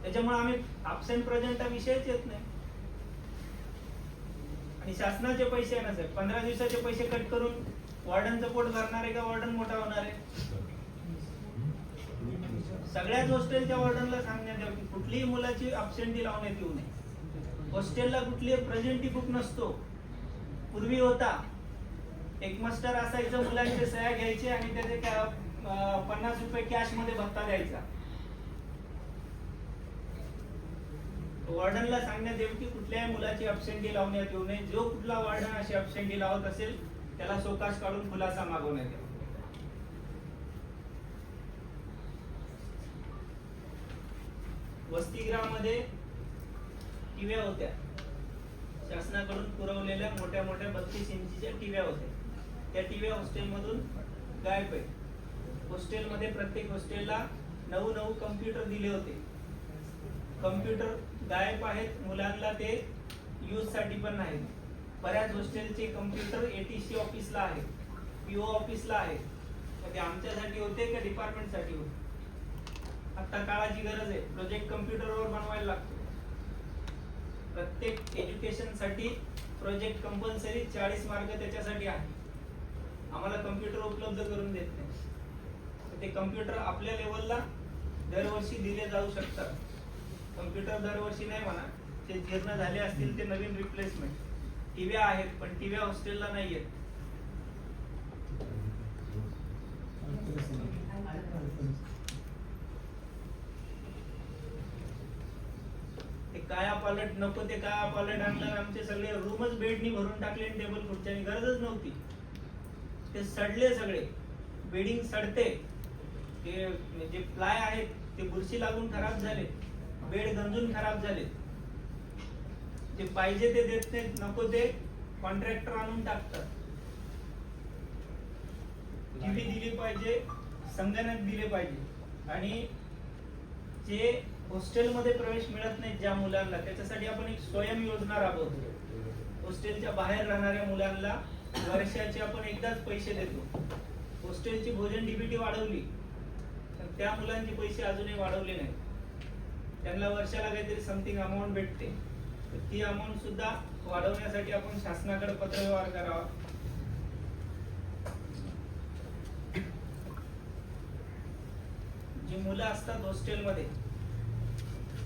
त्याच्यामुळे आम्ही अब्सेंट प्रेझेंट हा विषयच येत नाही. आणि शासनाचे पैसे आहे ना सर, 15 दिवसाचे पैसे कट करून वॉर्डनचं पोट भरणार आहे का वॉर्डन मोठा होणार आहे? सगळ्याच हॉस्टेलच्या वॉर्डनला सांगण्यात यावं की कुठलीही मुलाची अब्सेंटी लावण्यात येऊ नये. हॉस्टेलला कुठली प्रेझेंटी बुक नसतो. पूर्वी होता, एक मास्टर असायचं, मुलांचे सह्या घ्यायचे आणि त्याचे 50 रुपये कॅश मध्ये भत्ता द्यायचा. वॉर्डनला सांगण्यात येऊ की कुठल्याही मुलाची अब्सेंटी लावण्यात येऊ नये. जो कुठला वॉर्डन अशी अब्सेंटी लावत असेल त्याला सोकाश काढून खुलासा मागवण्यात यावा. वसतिगृहामध्ये टीव्या होत्या, शासनाकडून पुरवलेल्या मोठ्या मोठ्या 32 इंचीच्या टीव्या होत्या. त्या टीव्या हॉस्टेलमधून गायब आहेत. हॉस्टेलमध्ये प्रत्येक हॉस्टेलला 9 कम्प्युटर दिले होते. कम्प्युटर गायब आहेत, मुलांना ते यूज साठी पण नाहीत. बऱ्याच हॉस्टेलचे कम्प्युटर ATC ऑफिसला आहेत, PO ऑफिसला आहेत. ते आमच्यासाठी होते का डिपार्टमेंटसाठी होते? आता काळाची गरज आहे, प्रोजेक्ट कम्प्युटरवर बनवायला लागतो. प्रत्येक एज्युकेशन साठी प्रोजेक्ट कंपल्सरी 40 मार्क त्याच्यासाठी आहे. आम्हाला कम्प्युटर उपलब्ध करून देत नाही. ते कम्प्युटर आपल्या लेवलला दरवर्षी दिले जाऊ शकतात. कम्प्युटर दरवर्षी नाही म्हणा, ते जीर्ण झाले असतील ते नवीन रिप्लेसमेंट. टीव्या आहेत पण टीव्या हॉस्टेलला नाही आहेत. ते काया पालट नको ते काया पालट आणलं, आमचे सगळे रूमच बेडनी भरून टाकले, टेबल खुर्च्यानी गरजच नव्हती. ते सडले सगळे, बेडिंग सडते, ते जे प्लाय आहेत ते बुरशी लागून खराब झाले, बेड गंजून खराब झाले. जे पाहिजे ते देत नाहीत, नको ते कॉन्ट्रॅक्टर आणून टाकतात. टीव्ही दिली पाहिजे, संगणक दिले पाहिजे. आणि जे हॉस्टेलमध्ये प्रवेश मिळत नाही ज्या मुलांना, त्याच्यासाठी आपण एक स्वयं योजना राबवतो. हॉस्टेलच्या बाहेर राहणाऱ्या मुलांना वर्षाचे आपण एकदाच पैसे देतो. हॉस्टेलची भोजन डीबीटी वाढवली, तर त्या मुलांचे पैसे अजूनही वाढवले नाही. त्यांना वर्षाला काहीतरी समथिंग अमाऊंट भेटते, तर ती अमाऊंट सुद्धा वाढवण्यासाठी आपण शासनाकडे पत्रव्यवहार करावा. जी मुलं असतात हॉस्टेलमध्ये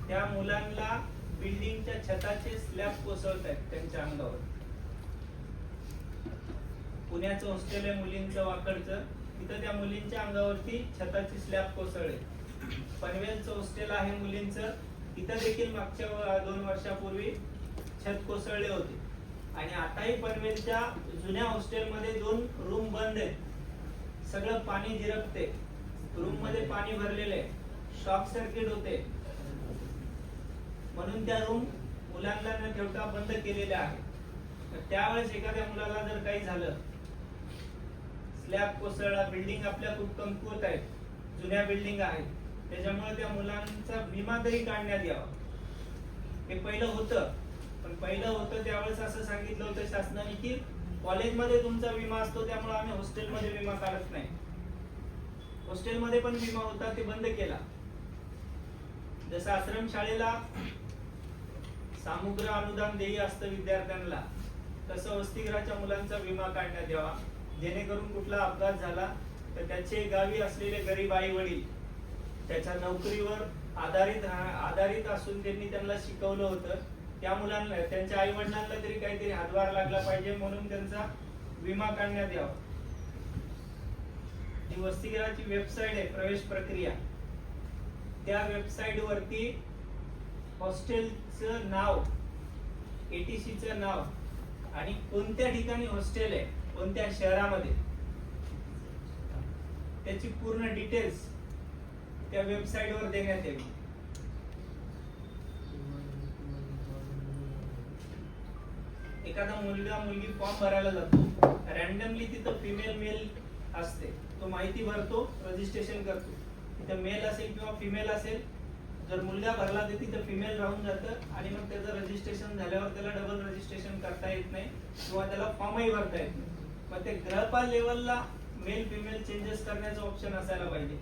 त्या मुलांना बिल्डिंगच्या छताचे स्लॅब कोसळतात त्यांच्या अंगावर. पुण्याचं हॉस्टेल आहे मुलींचं वाकडचं, तिथं त्या मुलींच्या अंगावरती छताची स्लॅब कोसळले. पनवेलचं हॉस्टेल आहे मुलींचं, तिथं देखील मागच्या 2 वर्षापूर्वी छत कोसळले होते. आणि आताही पनवेलच्या जुन्या हॉस्टेलमध्ये 2 रूम बंद आहेत. सगळं पाणी झिरपते, रूम मध्ये पाणी भरलेले, शॉक सर्किट होते, म्हणून त्या रूम मुलांना न ठेवता बंद केलेल्या आहेत. तर त्यावेळेस एखाद्या मुलाला जर काही झालं, स्लॅब कोसळला, बिल्डिंग आपल्या खूप कमकुवत आहेत, जुन्या बिल्डिंग आहेत, त्याच्यामुळे त्या मुलांचा विमा तरी काढण्यात यावा. हे पहिलं होतं, पण पहिलं होतं त्यावेळेस असं सांगितलं होतं शासनाने की कॉलेजमध्ये तुमचा विमा असतो, त्यामुळे आम्ही हॉस्टेलमध्ये विमा काढत नाही. हॉस्टेलमध्ये पण विमा होता, ते बंद केला. जसं आश्रमशाळेला सामुग्र अनुदान देय असतं विद्यार्थ्यांना, तसं वसतिगृहाच्या मुलांचा विमा काढण्यात यावा, जेणेकरून कुठला अपघात झाला तर त्याचे गावी असलेले गरीब आई वडील त्याच्या नोकरीवर आधारित असून त्यांनी त्यांना शिकवलं होतं, त्या मुलांना त्यांच्या आई वडिलांना तरी काहीतरी हातभार लागला पाहिजे म्हणून त्यांचा विमा काढण्यात यावा. जी वसतिगृहाची वेबसाईट आहे प्रवेश प्रक्रिया, त्या वेबसाईट वरती हॉस्टेलचं नाव, एटीसीचं नाव आणि कोणत्या ठिकाणी हॉस्टेल आहे, कोणत्या शहरामध्ये, त्याची पूर्ण डिटेल्स त्या वेबसाईट वर देण्यात यावी. एखादा मुलगा मुलगी फॉर्म भरायला जातो, रॅन्डमली तिथं फिमेल मेल असते, तो माहिती भरतो, रजिस्ट्रेशन करतो, तिथं मेल असेल किंवा फिमेल असेल, जर मुलगा भरला तर तिथं फिमेल राहून जातं आणि मग त्याचं रजिस्ट्रेशन झाल्यावर त्याला डबल रजिस्ट्रेशन करता येत नाही किंवा त्याला फॉर्मही भरता येत नाही. मग ते गृहपाल लेवलला मेल फिमेल चेंजेस करण्याचा ऑप्शन असायला पाहिजे.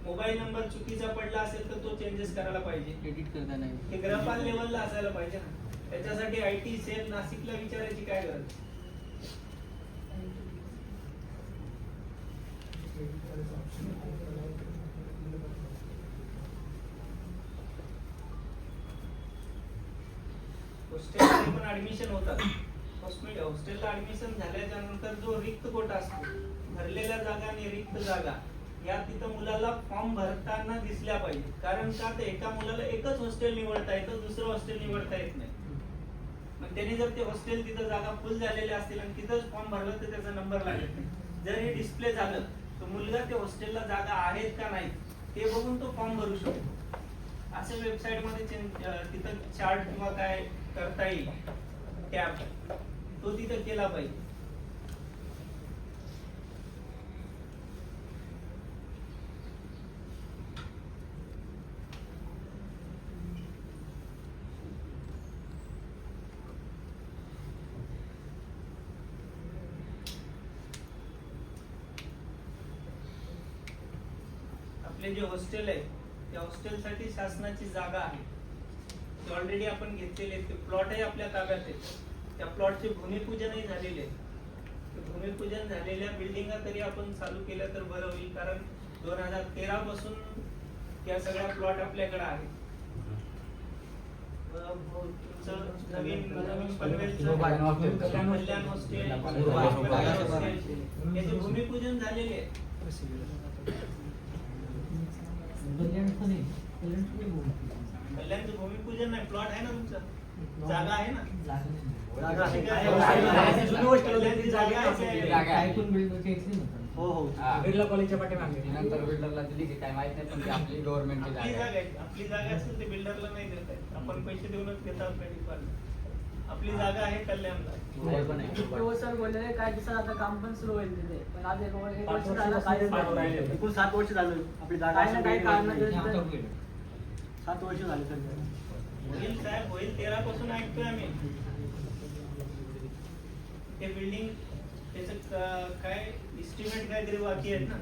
मोबाईल नंबर चुकीचा पडला असेल तर तो चेंजेस करायला पाहिजे, एडिट करता नाही. हे गृहपाल लेवलला असायला पाहिजे ना. त्याच्यासाठी IT सेल नाशिकला विचारायची काय गरज? हॉस्टेलमध्ये पण ऍडमिशन होतात. हॉस्टेलला ऍडमिशन झाल्याच्या नंतर जो रिक्त कोटा असतो, भरलेल्या जागा आणि रिक्त जागा या तिथं मुलाला फॉर्म भरताना दिसल्या पाहिजे. कारण का तर एका मुलाला एकच हॉस्टेल निवडता येतं, दुसरं हॉस्टेल निवडता येत नाही. मग त्यांनी जर ते हॉस्टेल तिथं जागा फुल झालेल्या असतील आणि तिथंच फॉर्म भरला तर त्याचा नंबर लागत नाही. जर हे डिस्प्ले झालं तर मुलगा त्या हॉस्टेलला जागा आहेत का नाही ते बघून तो फॉर्म भरू शकतो. असं वेबसाईट मध्ये तिथं चार्ट किंवा काय करता येईल, टॅब तो तिथं केला पाहिजे. आपले जे हॉस्टेल आहे त्या हॉस्टेलसाठी शासनाची जागा आहे, ती ऑलरेडी आपण घेतलेली आहे. ते प्लॉटही आपल्या ताब्यात आहे, त्या प्लॉटचे भूमिपूजनही झालेले आहे. ते भूमिपूजन झालेल्या बिल्डिंगा तरी आपण चालू केल्या तर बरं होईल, कारण 2013 पासून त्या सगळ्या प्लॉट आपल्याकडे आहेत. तुमचं नवीन पनवेलचं कल्याण हॉस्टेल, याचे भूमिपूजन झालेले आहे. कल्याणचं भूमिपूजन नाही, प्लॉट आहे ना तुमचा, जागा आहे ना. बिर्ला कॉलेजच्या पाठीमागे नंतर बिल्डरला दिली की काय माहित नाही, पण ती आपली गव्हर्नमेंटची आपली जागा जागा आहे. आहे, आपली जागा असेल ते बिल्डरला नाही देत आहे. आपण पैसे देऊनच घेतात आपल्या डिपार्टमेंट. आपली जागा आहे कल्याणला. नाही पण आहे. सर बोलले काय दिवसात आता काम पण सुरू होईल तिथे, पण आज एक वर्ष झालं काहीच नाही. एकूण 7 वर्ष झालं आपली जागा काय ना काय कारण असून 7 वर्ष झाले सर. होईल साहेब, होईल. 13 पासून ऐकतोय आम्ही. ते बिल्डिंग त्याचं काय इस्टिमेट काहीतरी बाकी आहेत ना,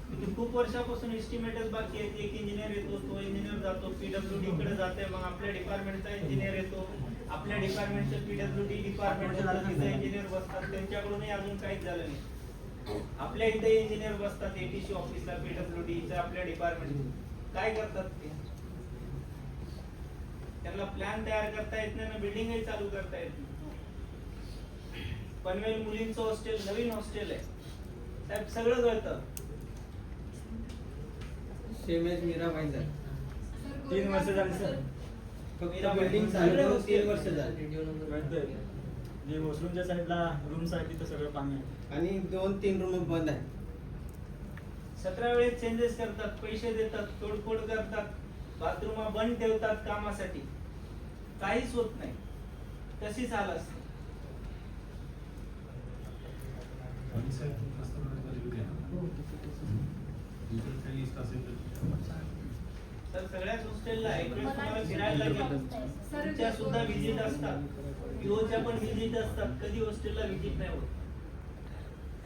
किती खूप वर्षापासून इस्टिमेटच बाकी आहेत. एक इंजिनियर येतो, तो इंजिनियर जातो, PWD कडे जाते, मग आपल्या डिपार्टमेंटचा इंजिनियर येतो, आपल्या डिपार्टमेंटचं PWD डिपार्टमेंटचं तिथे इंजिनियर बसतात, त्यांच्याकडूनही अजून काहीच झालं नाही. आपल्या इथे इंजिनियर बसतात ATC ऑफिसला, PWDचं आपल्या डिपार्टमेंट काय करतात ते? त्यांना प्लॅन तयार करता येत नाही ना, बिल्डिंगही चालू करता येत नाही. पनवेल मुलींचं हॉस्टेल नवीन हॉस्टेल आहे साहेब, सगळं कळतं. Same age Mirabai sir. 3 वर्ष झाली सर. मीराबाई. बिल्डिंग सगळे चालू hostel. 3 वर्ष झाली. जे वॉशरूमच्या साईडला रूम्स आहेत तिथं सगळं पाणी आहे आणि 2-3 रूम बंद आहेत. 17 वेळेस चेंजेस करतात, पैसे देतात, तोडफोड करतात, बाथरूम बंद ठेवतात कामासाठी, काहीच होत नाही. तशीच हाल असते. तर सगळ्याच हॉस्टेलला एक वेळेस तुम्हाला फिरायला लागेल, तुमच्या सुद्धा व्हिजिट असतात, POच्या पण व्हिजिट असतात. कधी हॉस्टेलला व्हिजिट नाही होत.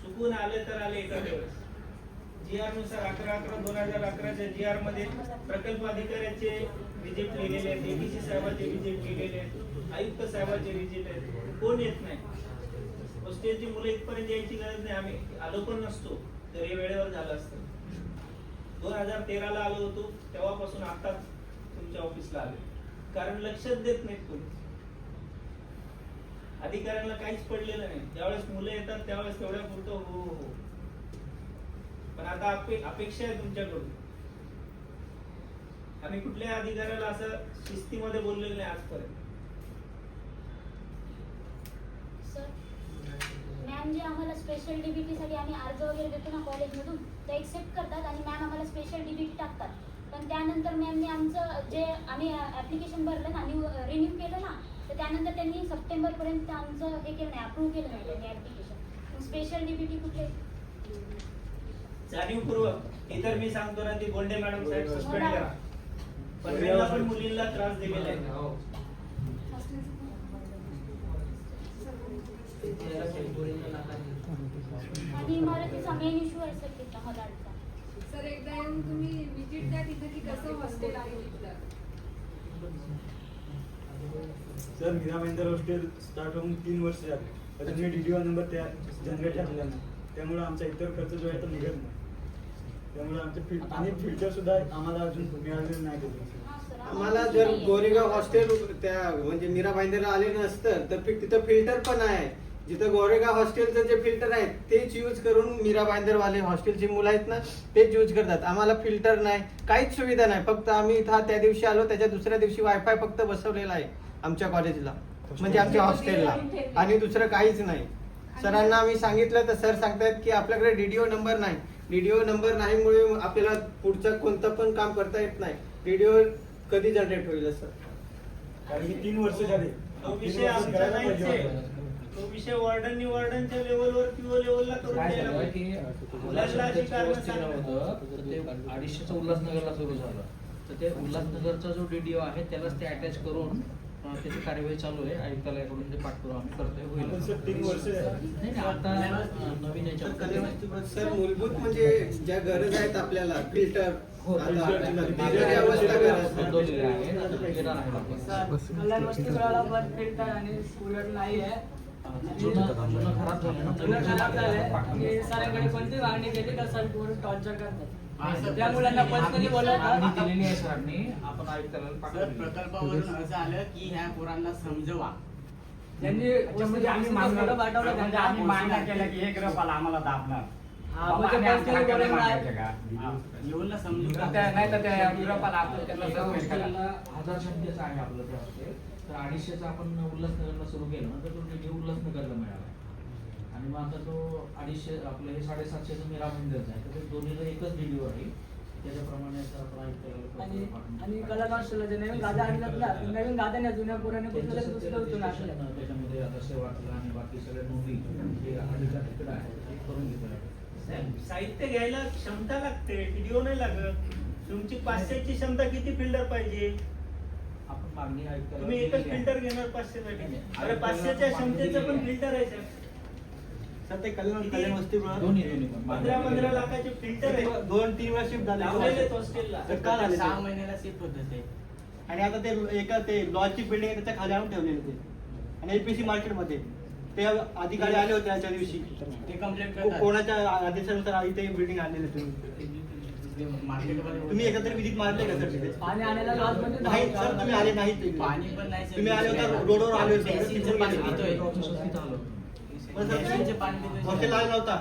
चुकून आले तर आले एखाद्या वेळेस. GR नुसार 11/11/2011च्या GR मध्ये प्रकल्प अधिकाऱ्याचे विजिट लिहिलेले आहेत, ADC साहेबांचे विजिट लिहिलेले आहेत, आयुक्त साहेबांचे विजिट आहेत. कोण येत नाही. हॉस्टेलची मुलं इथपर्यंत यायची गरज नाही. आम्ही आलो पण नसतो तर हे वेळेवर झालं असतं. 2013ला आलो होतो तेव्हापासून आता तुमच्या ऑफिसला आलो. कारण लक्षच देत नाहीत कोणी. अधिकाऱ्यांना काहीच पडलेलं नाही. ज्यावेळेस मुलं येतात त्यावेळेस तेवढ्या पुरतं हो हो. पण आता अपेक्षा आहे तुमच्याकडून. आम्ही कुठल्या अधिकाऱ्याला असं शिस्तीमध्ये बोललेलं नाही आजपर्यंत. सर, मॅम जे आम्हाला स्पेशल डीबीटी साठी आम्ही अर्ज वगैरे देतो ना कॉलेजमधून, ते एक्सेप्ट करतात आणि मॅम आम्हाला स्पेशल डीबीटी टाकतात. पण त्यानंतर मॅमने आमचं जे आम्ही ऍप्लिकेशन भरलं ना आणि रिन्यू केलं ना, तर त्यानंतर त्यांनी सप्टेंबरपर्यंत आमचं हे केलं नाही, अप्रूव्ह केलं नाही त्यांनी ऍप्लिकेशन. स्पेशल डीबीटी कुठे? जाणीवपूर्वक इतर मी सांगतो ना, ती गोंडे मॅडम साहेब सस्पेंड करा. पण त्यांना पण मुलींना त्रास दिलेला आहे. आणि इमारतीचा मेन इश्यू आहे सर तिथला हजारचा. सर एकदा येऊन तुम्ही विजिट द्या तिथं की कसं हॉस्टेल आहे तिथलं. Sir Mira Bhayandar hostel start होऊन 3 वर्ष झाले. त्याच्यामुळे DDO नंबर त्या जनरेट झालेला नाही. त्यामुळे आमचा इतर खर्च जो आहे तो निघत नाही. त्यामुळे आमचे आणि फिल्टर सुद्धा आम्हाला अजून मिळालेलं नाही तिथे. आम्हाला जर गोरेगाव हॉस्टेल त्या म्हणजे मीरा भाईंदरला आले नसतं तर तिथं फिल्टर पण आहे. जिथं गोरेगाव हॉस्टेलचं जे फिल्टर आहेत तेच यूज करून मीरा भाईंदरवाले हॉस्टेलची मुलं आहेत ना तेच यूज करतात. आम्हाला फिल्टर नाही, काहीच सुविधा नाही. फक्त आम्ही इथं त्या दिवशी आलो त्याच्या दुसऱ्या दिवशी वायफाय फक्त बसवलेला आहे आमच्या कॉलेजला, म्हणजे आमच्या हॉस्टेलला, आणि दुसरं काहीच नाही. सरांना आम्ही सांगितलं तर सर सांगतायत की आपल्याकडे DDO नंबर नाही. DDO नंबर नाहीमुळे आपल्याला पुढचं कोणतं पण काम करता येत नाही. DDO कधी जनरेट होईल असं? कारण की 3 वर्ष झाले. तो विषय आमचा नाहीच आहे. तो विषय वॉर्डनच्या लेवलवर PO लेवलला करून काय द्यायला झालं पाहिजे. की मुलांना अशी कारणं व्यवस्थित सांगणं. होतं तर ते 250चं उल्हासनगरला सुरू झालं. तर ते उल्हासनगरचा जो DDO आहे त्यालाच ते अटॅच करून त्याची कार्यवाही चालू आहे. आयुक्तालयाकडून ते पाठपुरावा आम्ही करतोय. होईल. आपण सर 3 वर्ष झाले. नाही नाही, आता नवीन याच्यामध्ये सर मूलभूत म्हणजे ज्या गरज आहेत आपल्याला फिल्टर हो, व्यवस्था गरज नोंदवलेले आहे. देणार आहे आपण. कल्याण वसतिगृहाला पण फिल्टर आणि कूलर नाही आहे. जुनं खराब झालं जुनं खराब झालंय आणि सरांकडे कोणती मागणी केली तर सर पूर्ण टॉर्चर करतात. त्या मुलांना पर्सनली मागणी बोलवतात. दिलेली आहे सरांनी. आपण आयुक्तालयाला सर पाठवली. प्रकल्पावरून असं आलं की ह्या पोरांना समजवा. त्यांनी म्हणजे आम्ही मागणं पाठवलं म्हणजे आम्ही मागणं केलं की हे ग्रपाला आम्हाला दाबणार. हा, म्हणजे पर्सनली बोलवलं आहे. येऊनला समजू का? नाही तर त्या ग्रुपाला आपण त्यांना हॉस्टेलला 1000 संख्येचं आहे आपलं ते हॉस्टेल. तर 250चं आपण उल्हासनगरला सुरू केलं ना तर तो DDO उल्हासनगरला मिळाला. आणि मग आता तो 250 आपलं हे 750चं मीरा भाईंदरचं आहे. तर ते दोन्हीला एकच DDO आहे. त्याच्याप्रमाणे आता आपण आणि कल्याण हॉस्टेलला जे नवीन गाद्या आणल्यात ना, नवीन गाद्या नाही, जुन्या पुराने कुठल्या तरी दुसऱ्या उचलून आणल्या. त्याच्यामध्ये आता सेवातला आणि बाकी सगळ्या नोंदी जे अधिकार आहे ते करून घेतलं आहे. साहित्य घ्यायला क्षमता लागते, DDO नाही लागत. तुमची 500ची क्षमता किती फिल्टर पाहिजे? आपण मागणी आयुक्तालयाला तुम्ही एकच दिलेली आहे. फिल्टर घेणार 500 साठी? अरे 500च्या क्षमतेचं पण फिल्टर आहे सर. सर ते कल्याण वसतिगृह दोन्ही पण 15 लाखाचे फिल्टर आहे. 2-3 वेळा शिफ्ट लावलेले झाले. हॉस्टेलला. तर का झाले ते? 6 महिन्याला शिफ्ट होतं ते. आणि आता ते एका ते लॉजची बिल्डिंग आहे त्याच्या खाली आणून ठेवलेले ते. आणि LPC मार्केटमध्ये ते अधिकारी आले होते त्या दिवशी. ते कंप्लेंट करतात. कोणाच्या आदेशानुसार इथे बिल्डिंग आणलेले तुम्ही मार्केटमध्ये तुम्ही एकत्र विजिट मारले का सर तिथे? पाणी आणायला लॉजमध्ये नाही सर तुम्ही आले नाहीत तिथे. पाणी पण नाही सर. तुम्ही आले होते रोडवर आले होते. प्यायचं पाणी पितोय. पण सर प्यायचं पाणी पितोय. हॉस्टेल आला नव्हता.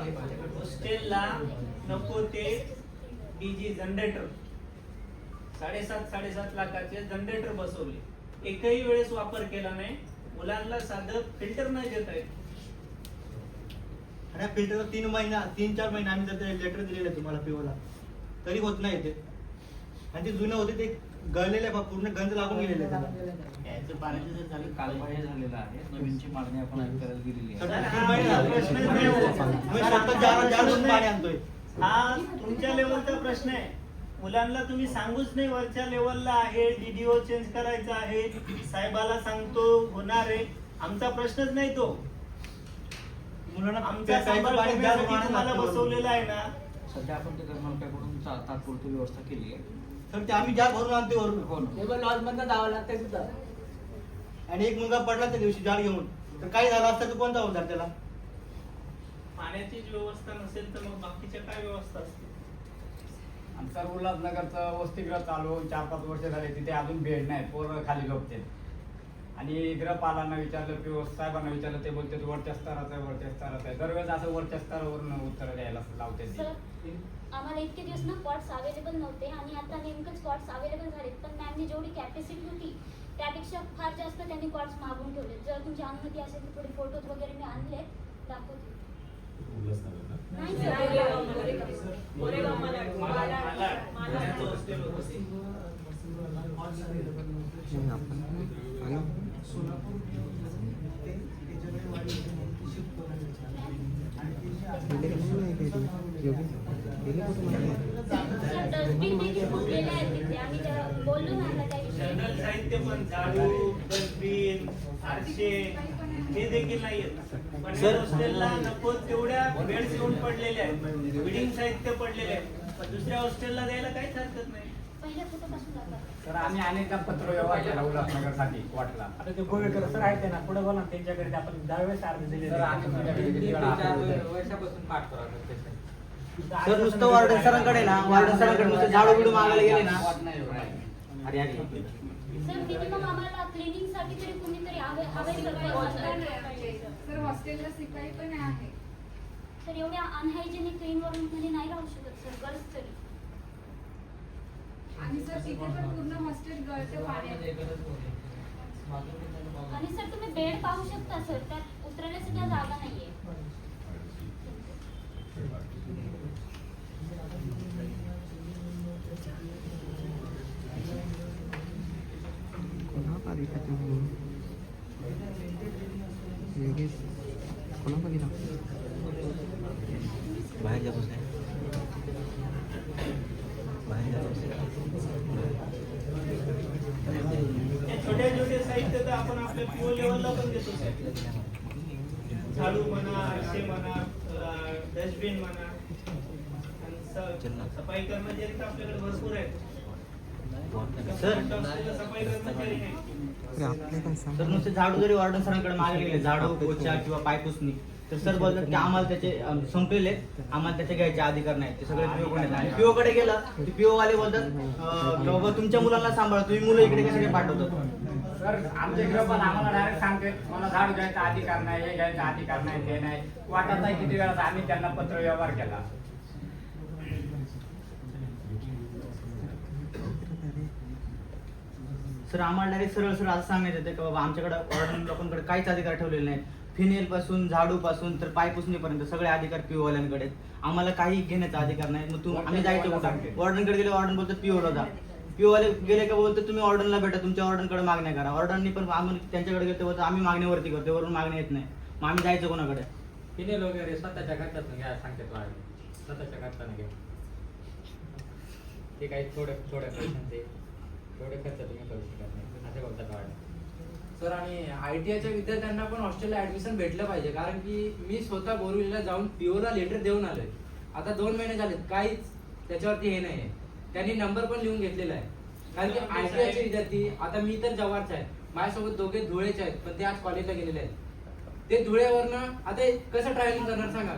हॉस्टेलला नको ते DG जनरेटर 7.5 लाखाचे जनरेटर बसवले. एकही वेळेस वापर केला नाही. मुलांना साधं फिल्टर नाही देता येत. आणि फिल्टर 3-4 महिने आम्ही जर लेटर दिलेलं तुम्हाला पिओला तरी होत नाही ते. आणि ते जुनं होते ते गळलेले पूर्ण गंज लागून गेलेले त्याला. प्यायचं पाण्याचं जर झालं कालबाह्य झालेलं आहे. नवीनची मागणी आपण आयुक्तालयाला दिलेली सर, आहे. 3 महिने झाले. प्रश्नच नाही हो. मी स्वतः जारून पाणी आणतोय. हा तुमच्या लेवलचा प्रश्न आहे. मुलांना तुम्ही सांगूच नाही वरच्या लेवलला आहे, DDO चेंज करायचा आहे, साहेबाला सांगतो होणार आहे. आमचा प्रश्नच नाही तो. मुलांना आमचा प्यायचं सांबार पाणी करण्यासाठी जारून तुम्हाला आणलं. बसवलेला आहे ना, सध्या आपण ते घरमालकाकडून तात्पुरती व्यवस्था केली आहे. तर ते आम्ही ज्या भरून आणतो वरून हो ना. टेबल लॉज मधनं जावं लागतंय सुद्धा. आणि एक मुलगा पडला त्या दिवशी जाळ घेऊन, तर काय झालं असतं तर कोणता होणार त्याला? पाण्याचीच व्यवस्था नसेल तर मग बाकीच्या काय व्यवस्था असते? आमचं उल्हासनगरचं वसतिगृह चालू 4-5 वर्ष झाले, तिथे अजून बेड नाही, पोरं खाली झोपते. आणि गृहपालांना विचारलं, पीओ साहेबांना विचारलं, ते बोलते वरच्या स्तराचं आहे, वरच्या स्तराचं आहे. दरवेळेस असं वरच्या स्तरावरून उत्तर द्यायला लावते ते. सर आम्हाला इतके दिवस ना कॉट्स अवेलेबल नव्हते आणि आता नेमकंच कॉट्स अवेलेबल झालेत, पण मॅमने जेवढी कॅपॅसिटी होती त्यापेक्षा फार जास्त त्यांनी कॉट्स मागून ठेवले. जर तुमची अनुमती असेल तर थोडे फोटोज वगैरे मी आणले दाखवते. उल्हासनगरला नाही डस्टबिन देखील फुटलेले आहेत तिथे. आम्ही बोललो ना त्याविषयी. जनरल साहित्य पण झाडू, डस्टबिन, आरशे हे देखील नाही येत. पण हॉस्टेलला नको तेवढ्या बेड्स येऊन पडलेले आहेत, बिल्डिंग साहित्य पडलेले आहेत. पण दुसऱ्या हॉस्टेलला द्यायला काहीच हरकत नाही. पहिल्या फोटोपासून दाखवा. तर आम्ही अनेकदा पत्र व्यवहार केला उल्हासनगरसाठी वाटला. आता ते गोवेकर सर आहेत ना, पुढे बोला त्यांच्याकडे आपण 10 वेळेस अर्ज दिले. तर आम्ही तुमच्याकडे किती वेळा आलो? वर्षापासून पाठ करावं. सर नुसतं वार्डन सरांकडे ना, वार्डन सरांकडे नुसतं झाडू बिडू मागायला गेले ना. वाट नाही एवढा. अरे अरे सर मिनिमम आम्हाला क्लिनिंग साठी तरी कुणीतरी अवेलेबल सर हॉस्टेलला शिपाई पण आहे. तर एवढ्या अनहायजेनिक क्लीन वरून मध्ये नाही राहू शकत सर, गरज तरी. आणि सर तिथे पण पूर्ण हॉस्टेल गळतं पाण्यात. आणि सर तुम्ही बेड पाहू शकता सर, त्यात उतरायला सुद्धा जागा नाहीये. बाहेर जातोस काय? छोटे छोटे साहित्य तर आपण आपल्या पीओ लेवलला पण देतो साहेब. झाडू म्हणा, आरशे म्हणा, डस्टबिन म्हणा. आणि सफाई कर्मचारी तर आपल्याकडे भरपूर आहेत. सफाई कर्मचारी नाही. तर नुसते झाडू जरी वार्डन सरांकडे मागे गेले, झाडू पोछा किंवा पायपुसणी, तर सर बोलतात की आम्हाला त्याचे संपलेले, आम्हाला त्याचे घ्यायचे अधिकार नाही, ते सगळे पीओ कडे. आणि पीओ कडे गेला की पीओ वाले बोलतात की बाबा तुमच्या मुलांना सांभाळा, तुम्ही मुलं इकडे कसे काय पाठवतात? सर आमचे गृहपाल आम्हाला डायरेक्ट सांगते, मला झाडू घ्यायचा अधिकार नाही, हे घ्यायचा अधिकार नाही, ते नाही. वाटत आहे किती वेळा आम्ही त्यांना पत्र व्यवहार केला. सर आम्हाला डायरेक्ट सरळ सरळ असं सांगण्यात येतं की बाबा आमच्याकडे ऑर्डर लोकांकडे काहीच अधिकार ठेवलेले नाहीत. फिनेल पासून झाडू पासून तर पाय पुसणीपर्यंत सगळे अधिकार पीओ वाल्यांकडे आहेत. आम्हाला काही घेण्याचा अधिकार नाही. मग आम्ही जायचं कुठं? वॉर्डनकडे गेले, वॉर्डन बोलतात पीओला जा. पीओ वाले गेले का बोलतात तुम्ही ऑर्डनला भेटा, तुमच्या ऑर्डनकडे मागण्या करा. ऑर्डरनी पण आम्ही त्यांच्याकडे गेलो बोलतात आम्ही मागण्यावरती करतो, वरून मागण्या येत नाही. मग आम्ही जायचं कोणाकडे? फिनेल वगैरे स्वतःच्या घरच्यात घ्या सांगतात, स्वतःच्या घरच्यानं घ्या. ते काही थोड्या पैशांचे थोडे खर्च तुम्ही करू शकत नाही असे बोलतात वाढ. सर आणि ITIच्या विद्यार्थ्यांना पण हॉस्टेलला ऍडमिशन भेटलं पाहिजे, कारण की मी स्वतः बोरिवलीला जाऊन पीओला लेटर देऊन आलोय. आता 2 महिने झालेत, काहीच त्याच्यावरती हे नाही. त्यांनी नंबर पण लिहून घेतलेला आहे. कारण की ITIचे विद्यार्थी, आता मी तर जव्हारचा आहे, माझ्यासोबत दोघे धुळेचे आहेत, पण ते आज कॉलेजला गेलेले आहेत. ते धुळ्यावरनं आता कसं ट्रॅव्हलिंग करणार सांगा.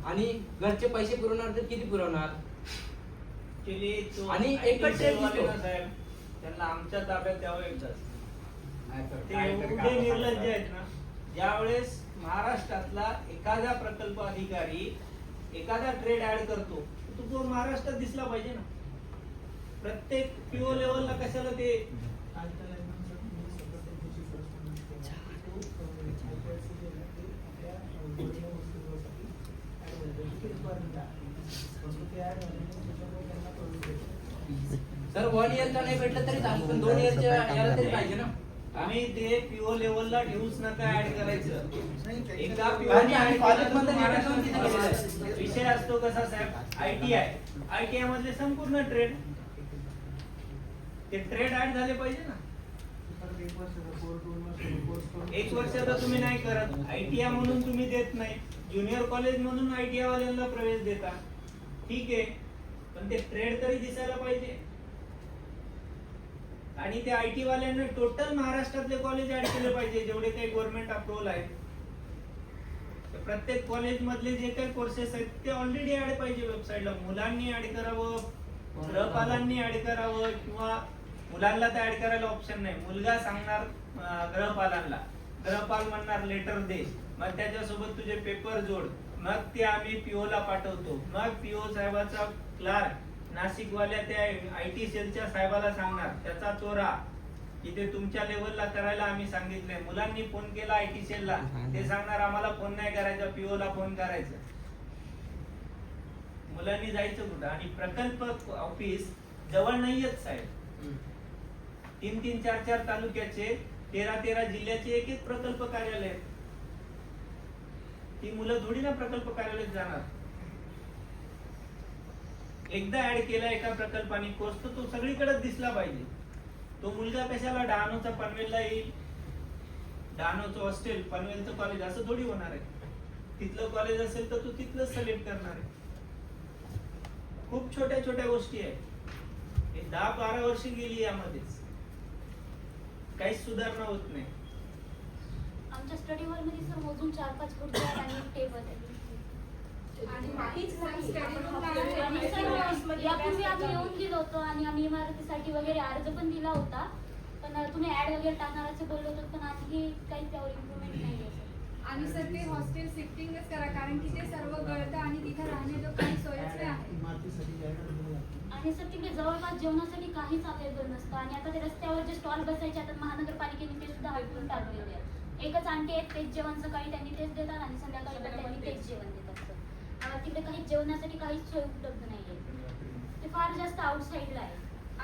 आणि घरचे पैसे पुरवणार तर किती पुरवणार? आणि एकच ट्रेन दिसतो. त्यांना आमच्या ताब्यात द्यावं एकदाच. ते काय एवढे निर्लज्ज आहेत ना, ज्यावेळेस महाराष्ट्रातला एखादा प्रकल्प अधिकारी एखादा ट्रेड ऍड करतो, तो महाराष्ट्रात दिसला पाहिजे ना. प्रत्येक पीओ लेवलला कशाला ते सर 1 इयरचा नाही भेटलं तरी चालेल, पण 2 इयरच्या याला तरी पाहिजे ना. आम्ही ते पीओ लेवलला ठेवूच नका ऍड करायचं. एकदा कारण की आम्ही कॉलेजमध्ये लेटर देऊन तिथे गेलेलो आहे. विषय असतो कसा साहेब, ITI मधले संपूर्ण ट्रेड, ते ट्रेड ऍड झाले पाहिजे ना. 1 वर्षाचा तुम्ही नाही करत, ITI म्हणून तुम्ही देत नाही, ज्युनियर कॉलेज म्हणून ITI वाल्यांना प्रवेश देता. ठीक आहे, पण ते ट्रेड तरी दिसायला पाहिजे. आणि ते IT वाल्यांना टोटल महाराष्ट्रातले कॉलेज ऍड केले पाहिजे जेवढे काही गव्हर्नमेंट अप्रुव्हल आहेत. प्रत्येक कॉलेज मधले जे काही कोर्सेस आहेत ते ऑलरेडी ऍड पाहिजे वेबसाईटला. मुलांनी ऍड करावं, गृहपालांनी ऍड करावं, किंवा मुलांना तर ऍड करायला ऑप्शन नाही. मुलगा सांगणार गृहपालांना, गृहपाल म्हणणार लेटर दे, मग त्याच्यासोबत तुझे पेपर जोड, मग ते आम्ही PO ला पाठवतो. मग PO साहेबाचा क्लार्क नाशिकवाल्या त्या IT सेलच्या साहेबाला सांगणार, त्याचा चोरा इथे तुमच्या लेवलला करायला आम्ही सांगितलंय. मुलांनी फोन केला IT सेलला, ते सांगणार आम्हाला फोन नाही करायचा, PO ला फोन करायचा. मुलांनी जायचं कुठं? आणि प्रकल्प ऑफिस जवळ नाहीयेत साहेब. 3-3, 4-4 तालुक्याचे, 13-13 जिल्ह्याचे एक प्रकल्प कार्यालय आहेत. ती मुलं थोडी ना प्रकल्प कार्यालयात जाणार. एकदा ऍड केला एका प्रकल्पाने कोर्स तर तो सगळीकडे दिसला पाहिजे. तो मुलगा कशाला डहाणूचा पनवेलला येईल, डहाणूचं हॉस्टेल पनवेलचं कॉलेज असं थोडी होणार आहे. तिथलं कॉलेज असेल तर तो तिथलंच सिलेक्ट करणार आहे. खूप छोट्या छोट्या गोष्टी आहेत. 10-12 वर्ष गेली यामध्येच, काहीच सुधारणा होत नाही. आमच्या स्टडी हॉल मध्ये सर मोजून 4-5 खुर्च्या आहेत आणि एक टेबल आहे. आणि माहीत नाही आणि सर यापूर्वी आम्ही येऊन गेलो होतो आणि आम्ही इमारतीसाठी वगैरे अर्ज पण दिला होता, पण तुम्ही ऍड वगैरे टाकणार असं बोललो होतो, पण आणखी काही त्यावर इम्प्रुव्हमेंट नाही आहे. आणि सर ते हॉस्टेल शिफ्टिंगच करा, कारण की ते सर्व गळतं आणि तिथे राहण्याचं काही सोयच नाही आहे. इमारतीसाठी जायला दिलं जातं. आणि सर तिकडे जवळपास जेवणासाठी काहीच अवेलेबल नसतं. आणि आता ते रस्त्यावर जे स्टॉल बसायचे आता महानगरपालिकेने ते सुद्धा हटवून टाकलेले आहेत. एकच आंटी आहेत, तेच जेवण सकाळी त्यांनी तेच देतात आणि संध्याकाळी पण त्यांनी तेच जेवण देतात. तिकडे काहीच जेवणासाठी काहीच सोय उपलब्ध नाहीये. ते फार जास्त आउटसाईडला आहे.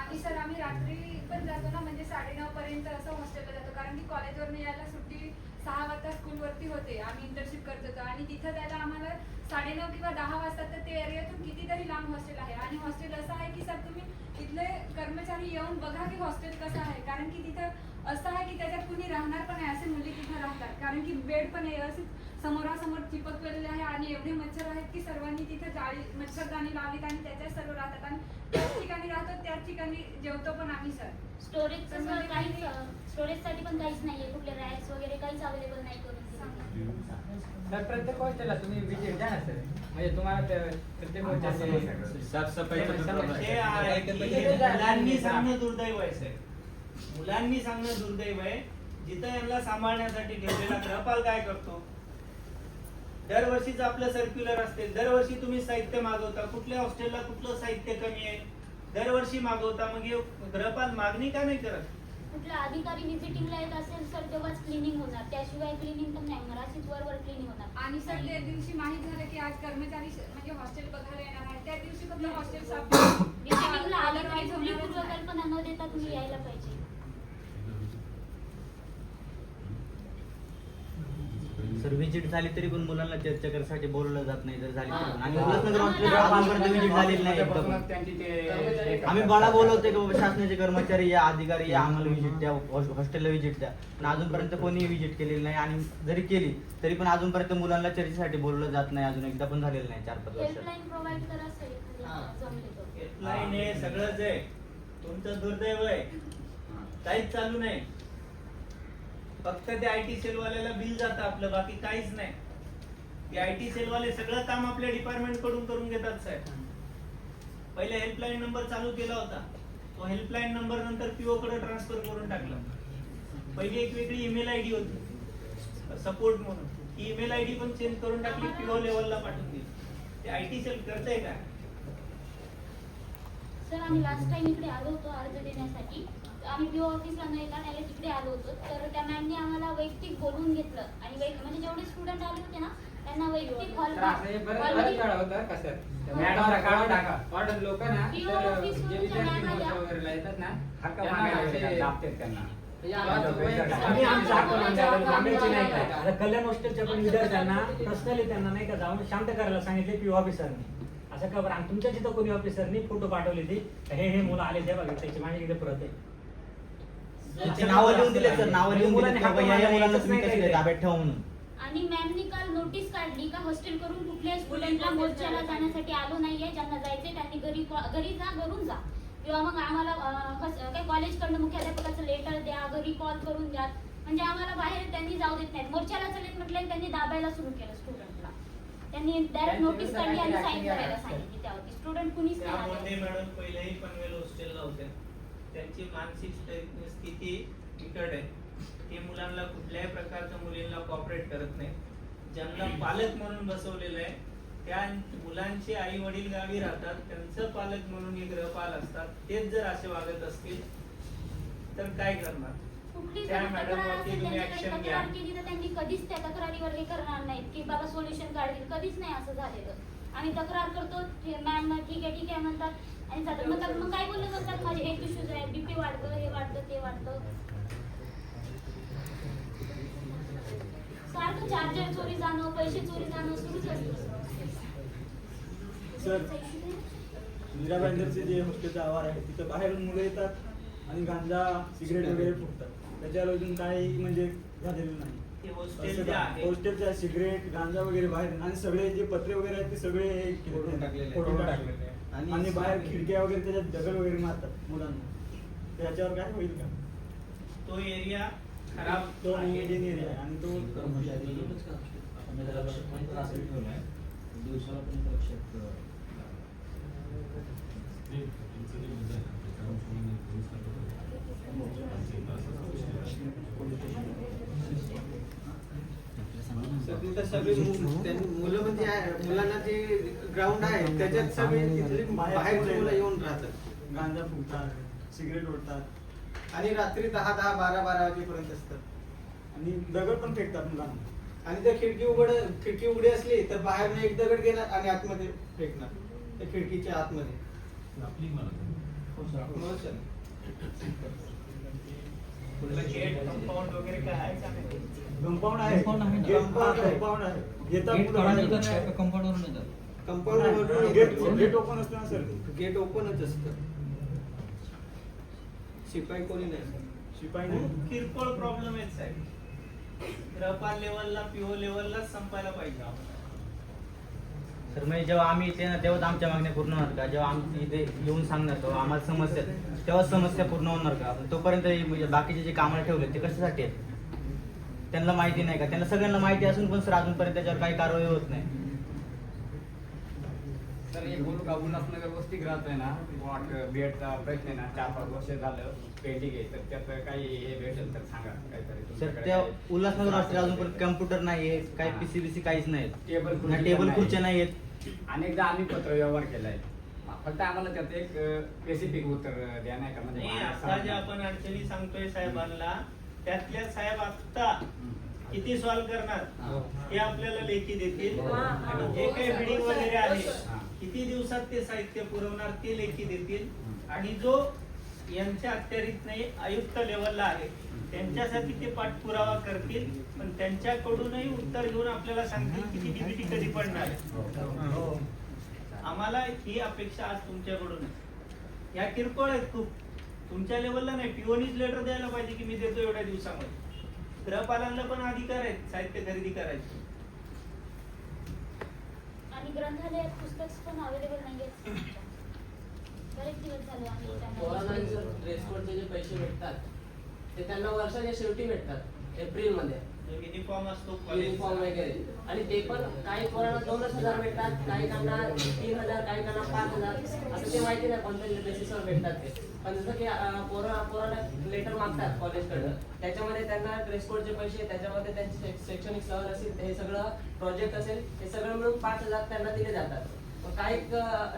आणि सर आम्ही रात्री पण जातो ना, म्हणजे 9:30 पर्यंत असं हॉस्टेलला जातो, कारण की कॉलेजवरून यायला सुट्टी 6 वाजता स्कूलवरती होते. आम्ही इंटर्नशिप करत होतो आणि तिथं जायला आम्हाला 9:30 किंवा 10 वाजता. तर ते एरियातून कितीतरी लांब हॉस्टेल आहे. आणि हॉस्टेल असं आहे की सर तुम्ही तिथले कर्मचारी येऊन बघा की हॉस्टेल कसं आहे, कारण की तिथं असं आहे की त्याच्यात कुणी राहणार पण आहे. असे मुली तिथं राहतात, कारण की बेड पण व्यवस्थित समोरासमोर चिपकलेले आहे. आणि एवढे मच्छर आहेत की सर्वांनी तिथं मच्छरदाणी लावलीत आणि त्याच्यात सर्व राहतात. आणि त्याच ठिकाणी राहतो, त्याच ठिकाणी जेवतो पण आम्ही सर. स्टोरेजचं सर काहीच, स्टोरेजसाठी पण काहीच नाहीये. कुठले रॅक्स वगैरे काहीच अवेलेबल नाही करून तर प्रत्येक हॉस्टेलला तुम्ही विजिट द्या ना सर, म्हणजे तुम्हाला प्रत्येक हॉस्टेलची साफसफाईचं मुलांनी सांगणं दुर्दैव आहे साहेब. मुलांनी सांगणं दुर्दैव आहे. जिथं यांना सांभाळण्यासाठी ठेवलेला गृहपाल काय करतो? दरवर्षीच आपलं सर्क्युलर असते, दरवर्षी तुम्ही साहित्य मागवता. कुठल्या हॉस्टेलला कुठलं साहित्य कमी आहे दरवर्षी मागवता, मग हे गृहपाल मागणी का नाही करत? कुठला अधिकारी व्हिजिटिंगला येत असेल सर तेव्हाच क्लिनिंग होणार, त्याशिवाय क्लिनिंग पण नाही होणार. अशीच वरवर क्लिनिंग होणार. आणि सर त्या दिवशी माहित झालं की आज कर्मचारी म्हणजे हॉस्टेल बघायला येणार आहे, त्या दिवशी फक्त हॉस्टेल साफ व्हिजिटिंगला आले तरी कुठली पूर्वकल्पना न देता तुम्ही यायला पाहिजे. सर व्हिजिट झाली तरी पण मुलांना चर्चा करण्यासाठी बोलवलं जात नाही. जर झाली तर आणि उल्हासनगर हॉस्पिटल आजपर्यंत व्हिजिट झालेली नाही एकदा. आम्ही बाळा बोलवतोय की बाबा शासनाचे कर्मचारी या, अधिकारी या, आम्हाला व्हिजिट द्या, हॉस्टेलला व्हिजिट द्या, पण अजूनपर्यंत कोणी व्हिजिट केलेली नाही. आणि जरी केली तरी पण अजूनपर्यंत मुलांना चर्चेसाठी बोलवलं जात नाही. अजून एकदा पण झालेलं नाही 4-5 वर्षात. हेल्पलाईन प्रोव्हाइड करा सर, जमले तर. हेल्पलाईन हे सगळंच आहे, तुमचं दुर्दैव आहे. काहीच चालू नाही. फक्त ते IT सेलवाल्याला बिल जातं आपलं, बाकी काहीच नाही. ते IT सेलवाले सगळं काम आपल्या डिपार्टमेंट कडून करून घेतात साहेब. पहिले हेल्पलाईन नंबर चालू केला होता, तो हेल्पलाईन नंबर नंतर PO कडे ट्रान्सफर करून टाकला. पहिली एक वेगळी ईमेल ID होती सपोर्ट म्हणून, ही ईमेल ID पण चेंज करून टाकली, PO लेवलला पाठवून दिली. ते IT सेल करतंय का? सर आम्ही लास्ट टाइम इकडे आलो होतो अर्ज देण्यासाठी. आम्ही PO ऑफिसला न येता डायरेक्ट इकडे आलो होतो. तर त्या मॅमने आम्हाला वैयक्तिक बोलवून घेतलं आणि म्हणजे जेवढे स्टुडंट आले होते ना त्यांना वैयक्तिक हॉल होतं का सर? मॅडमला काढून टाका. मॉडर्न लोक ना तर जे विद्यार्थी मोर्चा वगैरे येतात ना, हक्क मागायला दाबतात त्यांना. आम्ही आमचा हक्क मागायचे नाही का? आता कल्याण हॉस्टेलच्या पण विद्यार्थ्यांना पर्सनली त्यांना नाही का जाऊन शांत करायला सांगितले PO ऑफिसरनी. असं का बरं? आणि तुमच्या तिथं कोणी ऑफिसरनी फोटो पाठवले ते हे मुलं आले ते बघा, त्याची माझी इथे परत आहे. नावं लिहून दिले सर, नावं लिहून दिले मुलांना तुम्ही कसे ताब्यात ठेवा म्हणून. आणि मॅमनी काल नोटीस काढली का हॉस्टेल करून कुठल्याही स्टुडंटला मोर्चाला जाण्यासाठी आलो नाहीये, ज्यांना जायचंय त्यांनी घरी जा, घरून जा, किंवा मग आम्हाला काय कॉलेजकडनं मुख्याध्यापकाचं लेटर द्या, घरी कॉल करून द्या, म्हणजे आम्हाला बाहेर त्यांनी जाऊ देत नाहीत. मोर्चाला चलेत म्हटलं त्यांनी दाबायला सुरू केलं स्टुडंटला. त्यांनी डायरेक्ट नोटीस काढली आणि साईन करायला सांगितली त्यावरती. स्टुडंट कुणीच नाही आले. त्यामध्ये मॅडम पहिलेही पनवेल हॉस्टेलला होत्या, त्यांची मानसिक स्थिती बिकट आहे. ते मुलांना कुठल्याही प्रकारचं मुलींना कॉपरेट करत नाही. ज्यांना पालक म्हणून बसवलेलं आहे त्या मुलांचे आई वडील गावी राहतात, त्यांचं पालक म्हणून हे गृहपाल असतात. तेच जर असे वागत असतील तर काय करणार? कुठली त्या जर तक्रार मॅडमवरती असेल, तुम्ही त्यांनी काही ऍक्शन घ्या. तक्रार केली तर त्यांनी कधीच त्या तक्रारीवर हे करणार नाहीत की बाबा सोल्युशन काढतील. कधीच नाही असं झालेलं. आम्ही तक्रार करतो, मॅम ठीक आहे म्हणतात आणि जातात. मग काय बोललं जातात, माझे हेल्थ इश्यूज आहे, बीपी वाढतं, हे वाढतं, ते वाढतं. सारखं चार्जर चोरी जाणं, पैसे चोरी जाणं सुरूच असतं. सर, मीरा भाईंदरचे जे हॉस्टेलचं आवार आहे तिथं बाहेरून मुलं येतात आणि गांजा सिगरेट वगैरे फुकतात. त्याच्यावर अजून काही म्हणजे झालेलं नाही. ते हॉस्टेल जे आहे हॉस्टेलच्या सिगरेट गांजा वगैरे बाहेर आणि सगळे जे पत्रे वगैरे आहेत ते सगळे फोडून टाकलेले. फोडून टाकलेले. आणि बाहेर खिडक्या वगैरे त्याच्यात दगड वगैरे मारतात मुलांना. त्याच्यावर काय होईल का? तो एरिया खराब तो आहे. इंडियन एरिया आहे आणि तो आपण त्याला लक्ष पण त्रास ठेवलाय दिवसाला पण इथं लक्षात तुमचं जे मुद्दा आहे त्याच्यावर सोडून पोलीस तिथं सगळी मुलं म्हणजे मुलांना जे ग्राउंड आहे त्याच्यात सगळे तिथले बाहेरची मुलं येऊन राहतात, गांजा फुकतात, सिगरेट ओढतात आणि रात्री 10-10, 12-12 वाजेपर्यंत असतात आणि दगड पण फेकतात मुलांना. आणि जर खिडकी उघडी असली तर बाहेर एक दगड घेणार आणि आतमध्ये फेकणार, त्या खिडकीच्या आतमध्ये. आपली मला हो सर. गेट कंपाऊंड वगैरे काय आहे का नाही? कंपाऊंड आहे, कंपाऊंड आहे. येतात मुलं बाहेर. कंपाऊंड वरून येतात. कंपाऊंड गेट ओपन असतं ना सर. गेट ओपनच असतं. शिपाई कोणी नाही. शिपाई नाही. किरकोळ प्रॉब्लेम आहेत साहेब. गृहपाल लेवलला पीओ लेवलला संपायला पाहिजे आम्हाला. सर म्हणजे जेव्हा आम्ही इथे ना तेव्हाच आमच्या मागण्या पूर्ण होणार का? जेव्हा आम्ही इथे येऊन सांगणार का आम्हाला समस्या, तेव्हाच समस्या पूर्ण होणार का? तोपर्यंत म्हणजे बाकीचे जे कामाला ठेवले ते कशासाठी आहेत? त्यांना माहिती नाही का? त्यांना सगळ्यांना माहिती असून पण सर अजूनपर्यंत त्याच्यावर काही कारवाई होत नाही. तर हे बोलू का उल्हासनगर वसतिगृहात आहे ना बेडचा प्रश्न आहे ना 4-5 वर्ष झालं पेंडिंग आहे, तर त्याचं काही हे भेटेल तर सांगा काहीतरी सर तुमच्याकडे त्या काही. उल्हासनगर हॉस्टेल अजूनपर्यंत कम्प्युटर नाहीये, काही पीसीबीसी काहीच नाहीत, टेबल खुर्च्या नाहीयेत. अनेकदा आम्ही पत्र व्यवहार केलाय, फक्त आम्हाला त्याचं एक स्पेसिफिक उत्तर द्या, नाही का? नाही, आता जे आपण अडचणी सांगतोय साहेबांना त्यातल्या साहेब आता किती सॉल्व्ह करणार हे आपल्याला लेखी देतील. आणि जे काही बिडिंग वगैरे आहे किती दिवसात ते साहित्य पुरवणार ते लेखी देतील. आणि जो यांच्या अखत्यारीत नाही आयुक्त लेवलला आहे त्यांच्यासाठी ते पाठपुरावा करतील, पण त्यांच्याकडूनही उत्तर घेऊन आपल्याला सांगतील किती डीबीटी कधी पडणार आहे. आम्हाला ही अपेक्षा आज तुमच्याकडून आहे. या किरकोळ आहेत खूप, तुमच्या लेवलला नाही. पीओनीच लेटर द्यायला पाहिजे की मी देतो एवढ्या दिवसामध्ये. गृहपालांना पण अधिकार आहेत साहित्य खरेदी करायचे. आणि ग्रंथालयात पुस्तक पण अवेलेबल नाहीये. बरेच दिवस झाले आम्ही पोरांना ड्रेस कोडचे जे पैसे भेटतात ते त्यांना वर्षाच्या शेवटी भेटतात एप्रिलमध्ये. युनिफॉर्म असतो युनिफॉर्म वगैरे, आणि ते पण काही पोरांना 2,000 भेटतात, काही कांना 3,000, काही कांना 5,000, असं ते माहिती नाही कोणत्या बेसिसवर भेटतात ते. पण जसं की पोरांना लेटर मागतात कॉलेजकडनं, त्याच्यामध्ये त्यांना ड्रेस कोडचे पैसे, त्याच्यामध्ये त्यांचे शैक्षणिक सहल असेल, हे सगळं प्रोजेक्ट असेल, हे सगळं मिळून 5,000 त्यांना दिले जातात. काही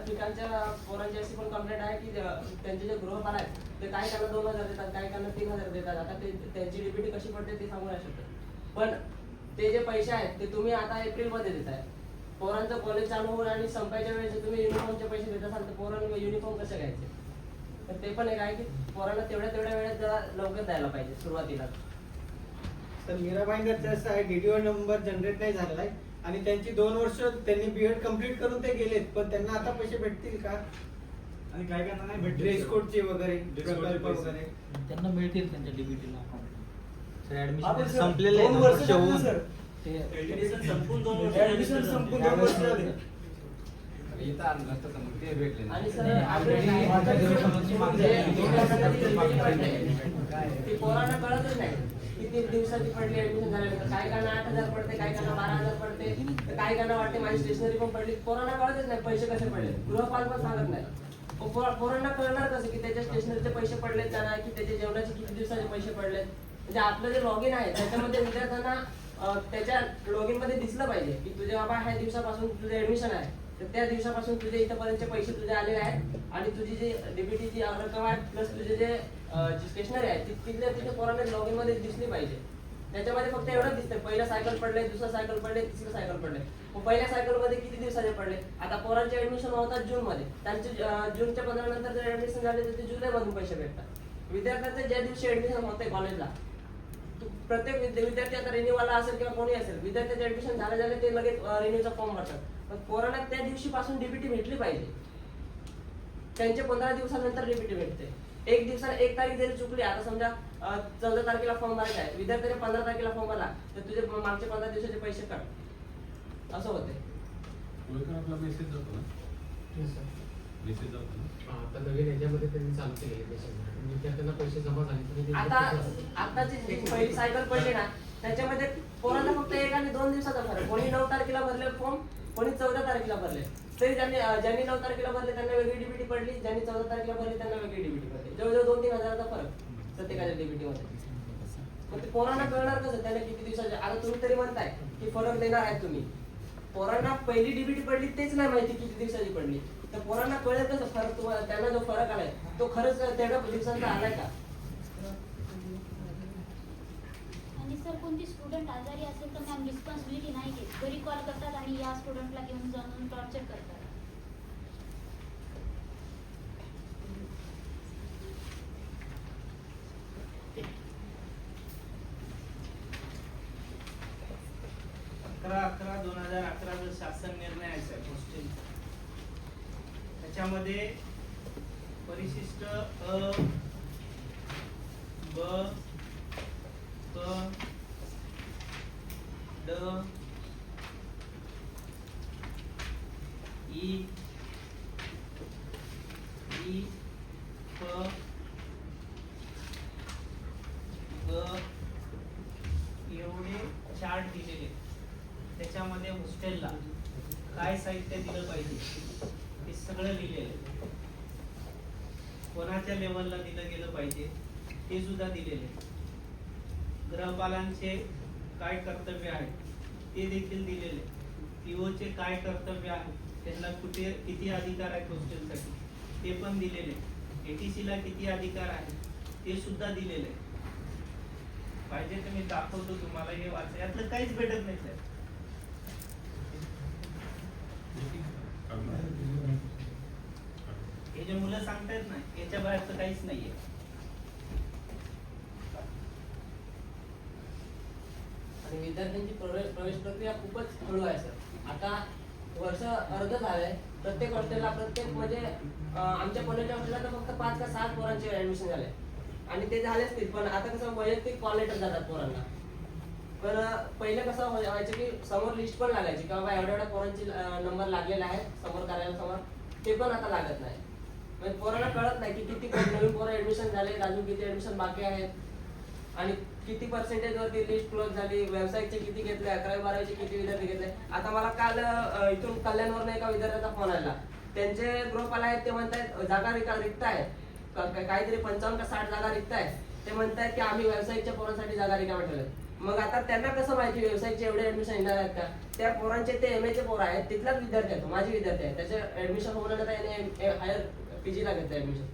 ठिकाणच्या पोरांची अशी पण कंप्लेंट आहे की त्यांचे जे गृहपाल आहेत ते काही त्यांना 2,000 देतात, काही त्यांना 3,000 देतात. आता ते त्यांची डीबीटी कशी पडते ते सांगू नाही शकत, पण ते जे पैसे आहेत ते तुम्ही आता एप्रिलमध्ये देताय. पोरांचं कॉलेज चालू होऊन आणि संपायच्या वेळेस तुम्ही युनिफॉर्मचे पैसे देत असाल तर पोरांना युनिफॉर्म कसे घ्यायचे? तर ते पण एक आहे की पोरांना तेवढ्या वेळेत जरा लवकर द्यायला पाहिजे सुरुवातीला. तर मीरा भाईंदरचं असं आहे, डीडीओ नंबर जनरेट नाही झालेला आहे आणि त्यांची 2 वर्ष त्यांनी बीएड कम्प्लीट करून ते गेलेत, पण त्यांना आता पैसे भेटतील का? आणि काय काय नाही भेटले. ड्रेस कोडचे वगैरे प्रकल्प वगैरे त्यांना मिळतील त्यांच्या डीबीटीला. सर ऍडमिशन आपण सर, संपलेलं 2 वर्ष आहे झाले ना होऊन. सर. ऍडमिशन संपून 2 वर्ष ऍडमिशन संपून 2 वर्ष झाले. इथं आणलं असतं तर मग ते भेटले आणि सर ते पोरांना कळतच नाही किती दिवसाची पडली ऍडमिशन झाल्यानंतर. काही काना 8,000 पडते, काही काना 12,000 पडते, तर काही काना वाटते माझी स्टेशनरी पण पडली. पोरांना कळतच नाही पैसे कसे पडले, गृहपाल पण सांगत नाही. पोरांना कळणार कसं की त्याच्या स्टेशनरीचे पैसे पडलेत त्यांना, की त्याच्या जेवणाचे किती दिवसाचे पैसे पडलेत. म्हणजे आपलं जे लॉगिन आहे त्याच्यामध्ये विद्यार्थ्यांना त्याच्या लॉगिन मध्ये दिसलं पाहिजे की तुझ्या बाबा ह्या दिवसापासून तुझं ऍडमिशन आहे, तर त्या दिवसापासून तुझे इथपर्यंतचे पैसे तुझे आलेले आहेत आणि तुझी जी डीबीटीची रक्कम आहे प्लस तुझे जे स्टेशनरी आहे तिथे पोरांना लॉगिन मध्ये दिसली पाहिजे. त्याच्यामध्ये फक्त एवढंच दिसतंय पहिलं सायकल पडले, दुसरं सायकल पडले, तिसरं सायकल पडले. मग पहिल्या सायकल मध्ये किती दिवसाचे पडले. आता पोरांचे ऍडमिशन होतात जून मध्ये, त्यांचे जूनच्या 15 नंतर जर ऍडमिशन झाले तर ते जुलै मधून पैसे भेटतात. विद्यार्थ्यांचे ज्या दिवशी ऍडमिशन होते कॉलेजला, प्रत्येक विद्यार्थी आता रिन्यूवाला असेल किंवा कोणी असेल, विद्यार्थ्याचे ऍडमिशन झाले ते लगेच रिन्यूचा फॉर्म भरतात. पण पोरांना त्या दिवशीपासून डीबीटी भेटली पाहिजे. त्यांचे 15 दिवसानंतर डीबीटी भेटते. एक तारीख जरी चुकली, आता समजा 14 तारखेला फॉर्म भरायचा आहे, विद्यार्थ्याने 15 तारखेला फॉर्म भरला तर तुझे मागचे 15 दिवसाचे पैसे काढ, असं होते. आपला मेसेज जातो ना, मेसेज जातो ना. आता नवीन याच्यामध्ये त्यांनी चालू केलेले पैसे विद्यार्थ्यांना पैसे जमा झाले. आताची जी पहिली सायकल पडली ना त्याच्यामध्ये पोरांना फक्त 1 आणि 2 दिवसाचा फरक. कोणी 9 तारखेला भरले फॉर्म, कोणी 14 तारखेला भरले. तरी ज्यांनी 9 तारखेला भरले त्यांना वेगळी डीबीटी पडली, ज्यांनी 14 तारखेला भरली त्यांना वेगळी डीबीटी पडली. जवळजवळ 2-3 हजाराचा फरक प्रत्येकाच्या डीबीटी मध्ये. मग ते पोरांना कळणार कसं त्यांना किती दिवसाचे. आता तुम्ही तरी म्हणताय की फरक देणार आहे तुम्ही, पोरांना पहिली डीबीटी पडली तेच नाही माहिती किती दिवसाची पडली. तर पोरांना कळेल कसं फरक, तुम्हाला त्यांना जो फरक आलाय तो खरंच तेवढ्या दिवसांचा आलाय का. आणि सर कोणती स्टुडंट आजारी असेल तर मॅम रिस्पॉन्सिबिलिटी नाही घेत, घरी कॉल करतात आणि या स्टुडंटला घेऊन जाऊन टॉर्चर करतात. अकरा 2011 जो शासन निर्णय आहे सर हॉस्टेल, त्याच्यामध्ये परिशिष्ट अ, ब, क, ड, ई, फ, ग एवढे चार्ट दिलेले. त्याच्यामध्ये हॉस्टेलला काय साहित्य दिलं पाहिजे हे सगळं लिहिलेलं आहे. कोणाच्या लेवलला दिलं गेलं पाहिजे ते सुद्धा दिलेले. गृहपालांचे काय कर्तव्य आहे ते देखील दिलेले. पीओचे काय कर्तव्य आहे, त्यांना किती अधिकार आहेत हॉस्टेलसाठी ते पण दिलेले. एटीसीला किती अधिकार आहे ते सुद्धा दिलेले. पाहिजे तर मी दाखवतो तुम्हाला, हे वाचा. यातलं काहीच भेटत नाही सर. हे जे मुलं सांगतायत ना याच्या बाहेरचं काहीच नाहीये. आणि विद्यार्थ्यांची प्रवेश प्रक्रिया खूपच हळू आहे सर. आता वर्ष अर्ध झालंय, प्रत्येक हॉस्टेलला म्हणजे आमच्या कॉलेजच्या हॉस्टेलला तर फक्त 5 का 7 पोरांचे ऍडमिशन झाले आणि ते झालेच नाही. पण आता कसं वैयक्तिक कॉल लेटर जातात पोरांना. पण पहिले कसं व्हायचं की समोर लिस्ट पण लागायची की बाबा एवढ्या पोरांची नंबर लागलेला आहे समोर कार्यालयासमोर, ते पण आता लागत नाही. म्हणजे पोरांना कळत नाही की किती नवीन पोरं ऍडमिशन झाले, अजून किती ऍडमिशन बाकी आहेत आणि किती पर्सेंटेज वरती लिस्ट क्लोज झाली, व्यावसायिकचे किती घेतले, 11वी-12वीचे किती विद्यार्थी घेतले. आता मला काल इथून कल्याणवरून एका विद्यार्थ्याचा फोन आला. त्यांचे ग्रुप आहेत, ते म्हणतायत जागा रिक्त आहेत, काहीतरी 55 का 60 जागा रिक्त आहेत. ते म्हणतायत की आम्ही व्यावसायिकच्या पोरांसाठी जागा रिकाम्या ठेवल्यात. मग आता त्यांना कसं माहिती व्यावसायिकचे एवढे ऍडमिशन येणार आहेत का. त्या पोरांचे ते MA चे पोरं आहेत, तिथलाच विद्यार्थी आहेत, माझे विद्यार्थी आहेत, त्याचे ऍडमिशन होऊन त्याने हायर PG ला घेतलं ऍडमिशन.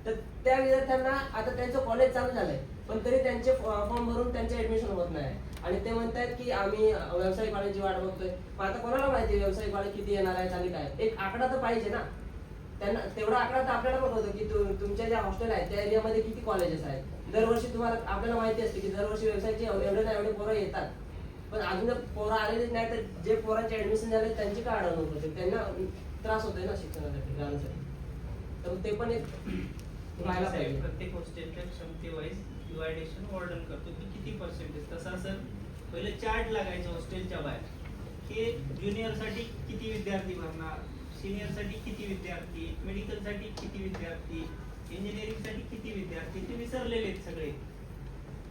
तर त्या विद्यार्थ्यांना आता त्यांचं कॉलेज चालू झालंय पण तरी त्यांचे फॉर्म भरून त्यांचे ऍडमिशन होत नाही. आणि ते म्हणतायत की आम्ही व्यावसायिक वाढीची वाट बघतोय. पण आता कोणाला माहिती व्यावसायिक वाढ किती येणार आहे आणि काय. एक आकडा तर पाहिजे ना. त्यांना तेवढा आकडा तर आपल्याला पण होतो की तुमच्या ज्या हॉस्टेल आहेत त्या एरियामध्ये किती कॉलेजेस आहेत. दरवर्षी तुम्हाला आपल्याला माहिती असते की दरवर्षी व्यवसायाचे एवढे ना एवढे पोरं येतात, पण अजून पोरं आलेलीच नाही. तर जे पोरांचे ऍडमिशन झाले त्यांची काय अडवणूक होते, त्यांना त्रास होतोय ना शिक्षणासाठी जाण्यासाठी. तर ते पण एक व्हायला पाहिजे. प्रत्येक हॉस्टेलच्या क्षमतेवाईज डिवायडेशन वॉर्डन करतो की किती पर्सेंटेज. तसा सर पहिलं चार्ट लागायचं हॉस्टेलच्या बाहेर की ज्युनियरसाठी किती विद्यार्थी भरणार, सिनियरसाठी किती विद्यार्थी, मेडिकलसाठी किती विद्यार्थी, इंजिनिअरिंगसाठी किती विद्यार्थी, ते विसरलेले आहेत सगळे,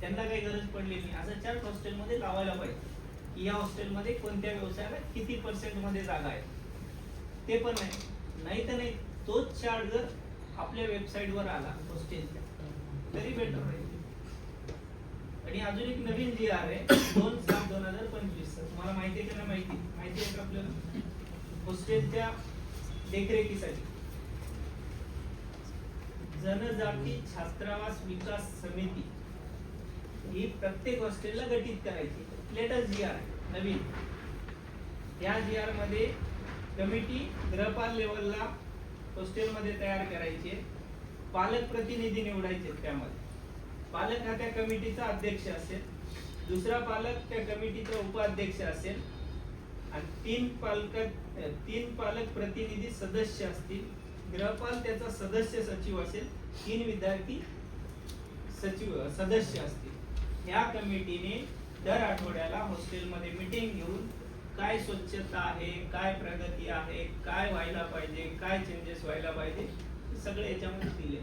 त्यांना काही गरज पडली नाही. असं चार्ट हॉस्टेलमध्ये लावायला पाहिजे की या हॉस्टेलमध्ये कोणत्या व्यवसायाला किती पर्सेंटमध्ये जागा आहे. ते पण नाही तर नाही, तोच चार्ट जर आपल्या वेबसाईटवर आला हॉस्टेलच्या तरी बेटर राहील. आणि अजून एक नवीन जी आर आहे 2/7/2025. तुम्हाला माहिती आहे का? नाही माहिती आहे का आपल्याला? हॉस्टेलच्या देखरेखीसाठी जनजाती छात्रावास विकास समिती ही प्रत्येक हॉस्टेलला गठीत करायची. लेटेस्ट जी आर आहे नवीन. या जी आर मध्ये कमिटी गृहपाल लेवलला हॉस्टेलमध्ये तयार करायची. पालक प्रतिनिधी निवडायचे. त्यामध्ये पालक हा त्या कमिटीचा अध्यक्ष असेल, दुसरा पालक त्या कमिटीचा उपाध्यक्ष असेल आणि 3 पालक प्रतिनिधी सदस्य असतील. गृहपाल त्याचा सदस्य सचिव असेल, 3 विद्यार्थी सदस्य असतील. ह्या कमिटीने दर आठवड्याला हॉस्टेलमध्ये मीटिंग घेऊन काय स्वच्छता आहे, काय प्रगती आहे, काय व्हायला पाहिजे, काय चेंजेस व्हायला पाहिजे, हे सगळे याच्यामध्ये दिले.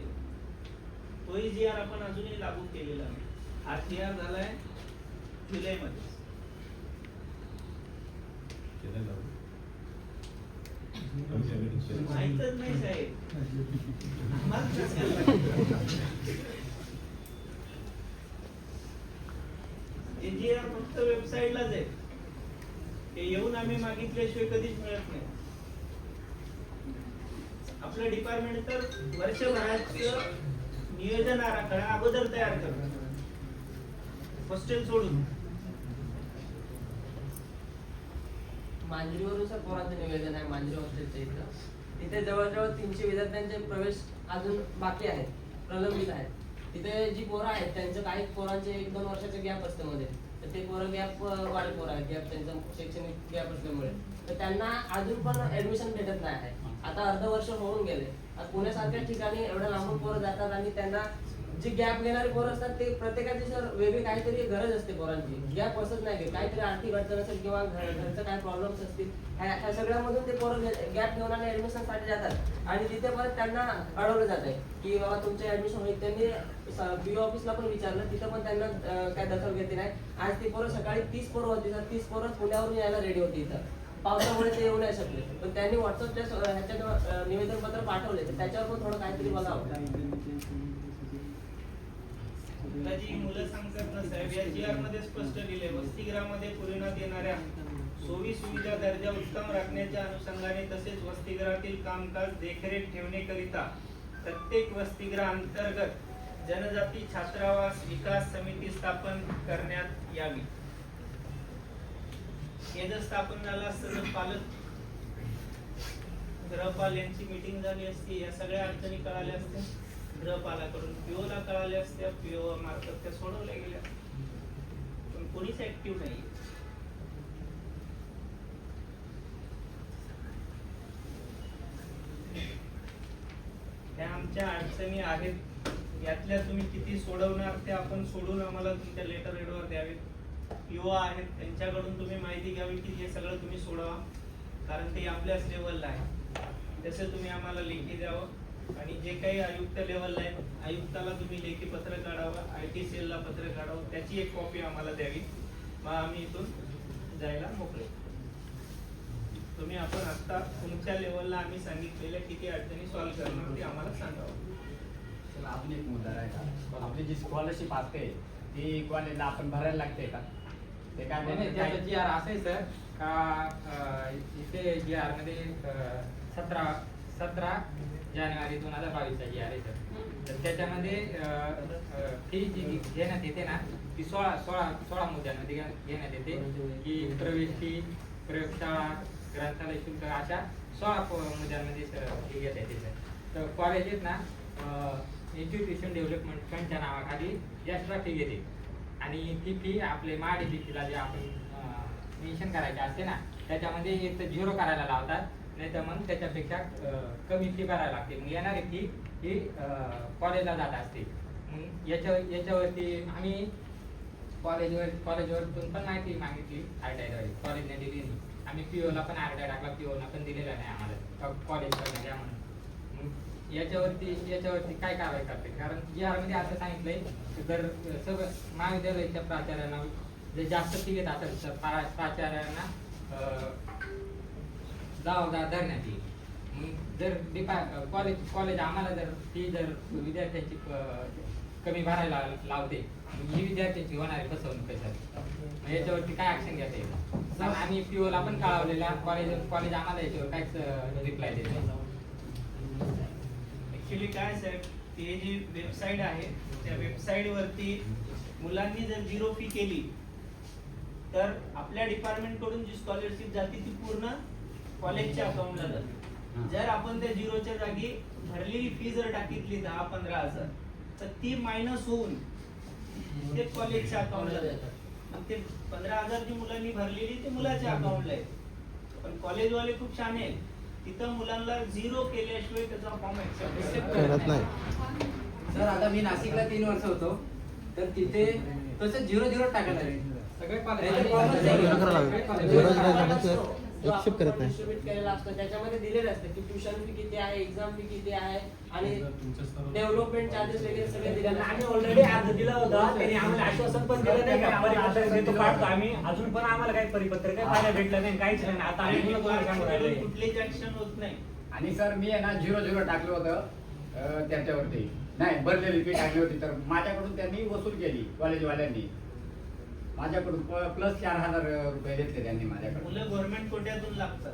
तोही जी आर आपण अजूनही लागू केलेला नाही. हा जी आर झालाय जुलैमध्ये. माहीतच नाही साहेब. जी आर फक्त वेबसाईटलाच आहे. ते येऊन आम्ही मागितल्याशिवाय कधीच मिळत नाही. आपलं डिपार्टमेंट तर वर्षभराचं नियोजन आराखडा अगोदर तयार करतो हॉस्टेल सोडून. मांजरीवरून सर पोरांचं निवेदन आहे मांजरी हॉस्टेलच्या इथं. तिथे जवळजवळ 300 विद्यार्थ्यांचे प्रवेश अजून बाकी आहेत, प्रलंबित आहेत. तिथे जी पोरं आहेत त्यांचं काही पोरांचे 1-2 वर्षाचे गॅप असतं मध्ये, तर ते पोरं गॅप वाले पोरं आहेत, गॅप त्यांचं शैक्षणिक गॅप असल्यामुळे तर त्यांना अजून पण ऍडमिशन भेटत नाही आहे. आता अर्ध वर्ष होऊन गेले. पुण्यासारख्या ठिकाणी एवढ्या लांबून पोरं जातात आणि त्यांना जी गॅप घेणारे पोरं असतात ते प्रत्येकाची सर वेगळी काहीतरी गरज असते पोरांची. गॅप असत नाही, काहीतरी आर्थिक अडचण असेल किंवा घरचं काय प्रॉब्लेम्स असतील, ह्या सगळ्यामधून ते पोरं गॅप घेऊन आणि ऍडमिशन साठी जातात आणि तिथे परत त्यांना अडवलं जात आहे की बाबा तुमचे ऍडमिशन होईल. त्यांनी BO ऑफिसला पण विचारलं, तिथं पण त्यांना काय दखल घेतली नाही. आज ती पोरं सकाळी 30 पोरं होती सर, 30 पोरं पुण्यावरून यायला रेडी होती इथं. पावसामुळे ते येऊ नाही शकले, पण त्यांनी व्हॉट्सअपच्या ह्याच्यात निवेदन पत्र पाठवले, तर त्याच्यावर पण थोडं काहीतरी बघावं. जी मुलं सांगतात ना साहेब, या जी आर मध्ये स्पष्ट लिहिले वसतिगृहामध्ये पुरवण्यात येणाऱ्या सोयी सुविधा दर्जा उत्तम राखण्याच्या अनुषंगाने तसेच वसतिगृहातील कामकाज देखरेख ठेवण्याकरिता प्रत्येक वसतिगृह अंतर्गत जनजाती छात्रावास विकास समिती स्थापन करण्यात यावी. हे जर स्थापन झालं असतं तर पालक गृहपाल यांची मीटिंग झाली असती, या सगळ्या अडचणी कळाल्या असत्या गृहपालाकडून, PO ला कळाल्या असत्या, PO मार्फत त्या सोडवल्या गेल्या, पण कोणीच ऍक्टिव्ह नाही. त्या आमच्या अडचणी आहेत, यातल्या तुम्ही किती सोडवणार ते आपण सोडून आम्हाला तुमच्या लेटर हेडवर द्यावे. PO आहेत त्यांच्याकडून तुम्ही माहिती घ्यावी की हे सगळं तुम्ही सोडवा, कारण ते आपल्याच लेवलला आहे. तसं तुम्ही आम्हाला लेखी द्यावं आणि जे काही आयुक्त लेवलला आहे आयुक्ताला तुम्ही लेखी पत्र काढावं, IT सेलला पत्र काढावं, त्याची एक कॉपी आम्हाला द्यावी. मग आम्ही इथून जायला मोकळे. तुम्ही आपण आता तुमच्या लेवलला आम्ही सांगितलेल्या किती अडचणी सॉल्व्ह करणार ते आम्हाला सांगावं. अजून एक मुद्दा आहे का, आपली जी स्कॉलरशिप असते ती कॉलेजला आपण भरायला लागते का? ते काय त्याचं जी आर असं आहे सर का इथे जी आर मध्ये 17 जानेवारी 2022 जी आर आहे सर. तर त्याच्यामध्ये फी जी घेण्यात येते ना ती 16 मुद्द्यांमध्ये घेण्यात येते की प्रवेश फी, प्रयोगशाळा, ग्रंथालय शुल्क अशा 16 मुद्द्यांमध्ये सर फी घेता येते सर. तर कॉलेजेस ना एज्युकेशन डेव्हलपमेंट फंडच्या नावाखाली एक्स्ट्रा फी घेते आणि ती फी आपले महाडीबीसीला जे आपण मेन्शन करायचे असते ना त्याच्यामध्ये एक तर 0 करायला लावतात, नाही तर मग त्याच्यापेक्षा कमी फी भरायला लागते. मग येणारी फी ही कॉलेजला जात असते. मग याच्यावरती आम्ही कॉलेजवरतून पण माहिती मागितली आरटीआय कॉलेजने दिली नाही. आम्ही पीओला पण आरटीआय टाकला, पीओला पण दिलेला नाही आम्हाला कॉलेज करणं द्या म्हणून. मग याच्यावरती काय कारवाई करते? कारण GR मध्ये असं सांगितलंय की जर सगळं महाविद्यालयाच्या प्राचार्यांना जे जास्त फी घेत असेल तर प्राचार्यांना जबाबदार धरण्यात येईल. मग जर कॉलेज आम्हाला जर फी जर विद्यार्थ्यांची कमी भरायला लावते, ही विद्यार्थ्यांची होणारी फसवणूक कशात? याच्यावरती काय ऍक्शन घेता येईल? आम्ही पीओला पण कळवलेला, कॉलेज आम्हाला याच्यावर काहीच रिप्लाय देत नाही. ऍक्च्युली काय साहेब, ते जी वेबसाईट आहे त्या वेबसाईट वरती मुलांनी जर 0 फी केली तर आपल्या डिपार्टमेंट कडून जी स्कॉलरशिप जाते ती पूर्ण कॉलेजच्या अकाउंटला जाते. जर आपण त्या 0च्या जागी भरलेली फी जर टाकितली 10-15 हजार तर ती मायनस होऊन ते कॉलेजच्या अकाउंटला जातात. मग ते 15,000 जी मुलांनी भरलेली ते मुलाच्या अकाउंटला आहे. पण कॉलेजवाले खूप छान आहेत, तिथं मुलांना 0 केल्याशिवाय त्याचा फॉर्म ऍक्सेप्ट करत नाही. सर आता मी नाशिकला 3 वर्ष होतो, तर तिथे तसं 0-0 टाकायला लागले सगळे एक्सेप्ट करत नाही. डिस्ट्रीब्यूट केलेला असतो, त्याच्यामध्ये दिलेलं असतं की ट्युशन फी किती आहे, एक्झाम फी किती आहे आणि डेव्हलपमेंट चार्जेस वगैरे सगळे दिलेले. आम्ही ऑलरेडी अर्ज दिला होता, त्यांनी आम्हाला आश्वासन पण दिलं नाही का परिपत्रक देतो काढतो आम्ही, अजून पण आम्हाला काही परिपत्रक काही पाहायला भेटलं नाही, काहीच नाही. आता आम्ही कुठलीच ऍक्शन होत नाही. आणि सर मी आहे ना 0-0 टाकलं होतं त्याच्यावरती, नाही भरलेली फी टाकली होती, तर माझ्याकडून त्यांनी वसूल केली कॉलेजवाल्यांनी. माझ्याकडून प्लस 4,000 रुपये घेतले त्यांनी माझ्याकडून. मुलं गव्हर्नमेंट कोट्यातून लागतात.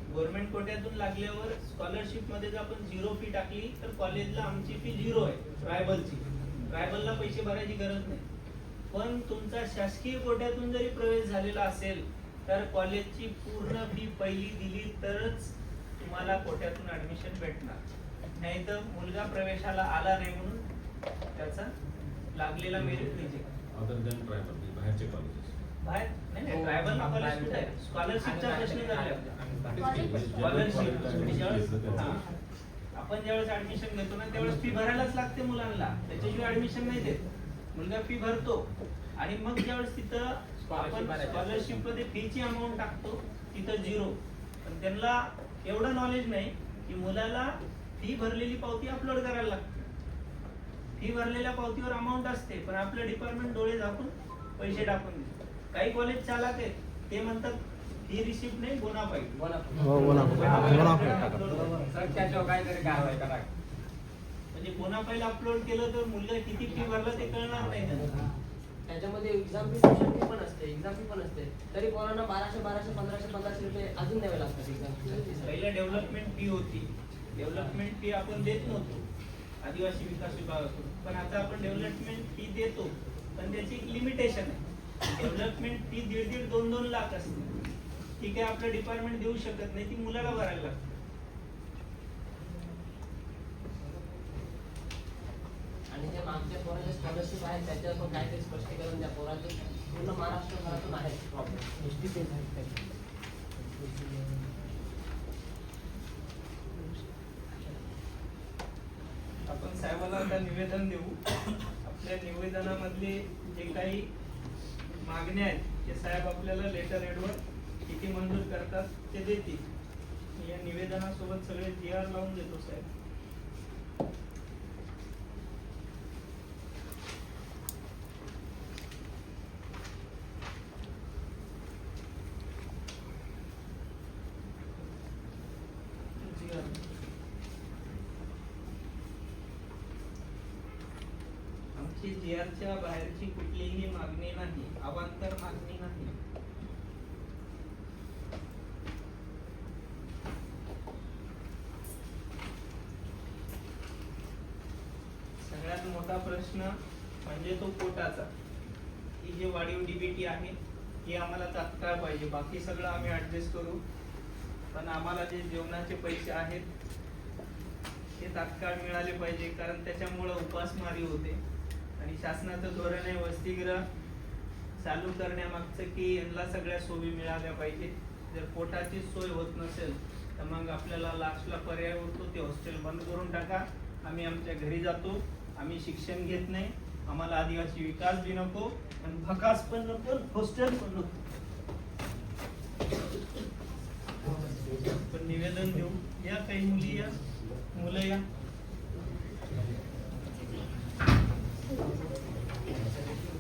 गव्हर्नमेंट कोट्यातून लागल्यावर स्कॉलरशिप मध्ये जर आपण 0 फी टाकली तर कॉलेजला आमची फी 0 आहे ट्रायबलची. ट्रायबलला पैसे भरायची गरज नाही. पण तुमचा शासकीय कोट्यातून जरी प्रवेश झालेला असेल तर कॉलेजची पूर्ण फी पहिली दिली तरच तुम्हाला कोट्यातून ऍडमिशन भेटणार. नाही तर मुलगा प्रवेशाला आला नाही म्हणून त्याचा लागलेला merit reject. Other than tribal बाहेरचे कॉलेजेस बाहेर नाही ट्रायबल कॉलेज कुठे आहे? स्कॉलरशिपचा प्रश्न झाला. आपण ज्यावेळेस ऍडमिशन घेतो ना त्यावेळेस फी भरायलाच लागते मुलांना, त्याच्याशिवाय ऍडमिशन नाही देत. मुलगा फी भरतो आणि मग ज्यावेळेस तिथं आपण स्कॉलरशिप मध्ये फीची अमाऊंट टाकतो तिथं 0. पण त्यांना एवढं नॉलेज नाही की मुलाला फी भरलेली पावती अपलोड करायला लागते. फी भरलेल्या पावतीवर अमाऊंट असते पण आपलं डिपार्टमेंट डोळे झाकून पैसे टाकून देते. काही कॉलेज चालक आहेत ते म्हणतात फी रिसिप्ट नाही बोनाफाईड. त्याच्यावर काहीतरी कारवाई करा. म्हणजे बोनाफाईड अपलोड केलं तर मुलगा किती फी भरला ते कळणार नाही त्यांना. त्याच्यामध्ये एक्झाम फी, ट्युशन फी पण असते, एक्झाम फी पण असते, तरी पोरांना 1200, 1500 रुपये अजून द्यावे लागतात एक्झाम फी. पहिला डेव्हलपमेंट फी होती. डेव्हलपमेंट फी आपण देत नव्हतो आदिवासी विकास विभागाकडून, पण आता आपण डेव्हलपमेंट फी देतो पण त्याची एक लिमिटेशन आहे. डेव्हलपमेंट फी 1.5-2 लाख असते. ती काय आपलं डिपार्टमेंट देऊ शकत नाही, ती मुलाला भरायला लागते. आणि जे मागच्या पोराचे स्कॉलरशिप आहे त्याच्यावर पण काहीतरी स्पष्टीकरण द्या. पोराचे पूर्ण महाराष्ट्रभरातून आहेत प्रॉब्लेम. आपण साहेबाला आता निवेदन देऊ. आपल्या निवेदनामधले जे काही मागण्या आहेत ते साहेब आपल्याला लेटर हेडवर किती मंजूर करतात ते देतील. मी या निवेदनासोबत सगळे GR लावून देतो साहेब. आमची GRच्या बाहेरची कुठलीही मागणी नाही, अवांतर मागणी नाही. सगळ्यात मोठा प्रश्न म्हणजे तो कोटाचा. ही जी वाढीव DBT आहे ही आम्हाला तात्काळ पाहिजे. बाकी सगळं आम्ही ऍडजस्ट करू, पण आम्हाला जे जेवणाचे पैसे आहेत ते तात्काळ मिळाले पाहिजे. कारण त्याच्यामुळे उपासमारी होते आणि शासनाचं धोरण आहे वसतिगृह चालू करण्यामागचं की यांना सगळ्या सोयी मिळाल्या पाहिजे. जर पोटाची सोय होत नसेल तर मग आपल्याला लास्टला पर्याय उरतो ते हॉस्टेल बंद करून टाका, आम्ही आमच्या घरी जातो, आम्ही शिक्षण घेत नाही, आम्हाला आदिवासी विकास बी नको आणि भकास पण नको, हॉस्टेल पण नको. पण निवेदन देऊ या काही मुली या मुलं या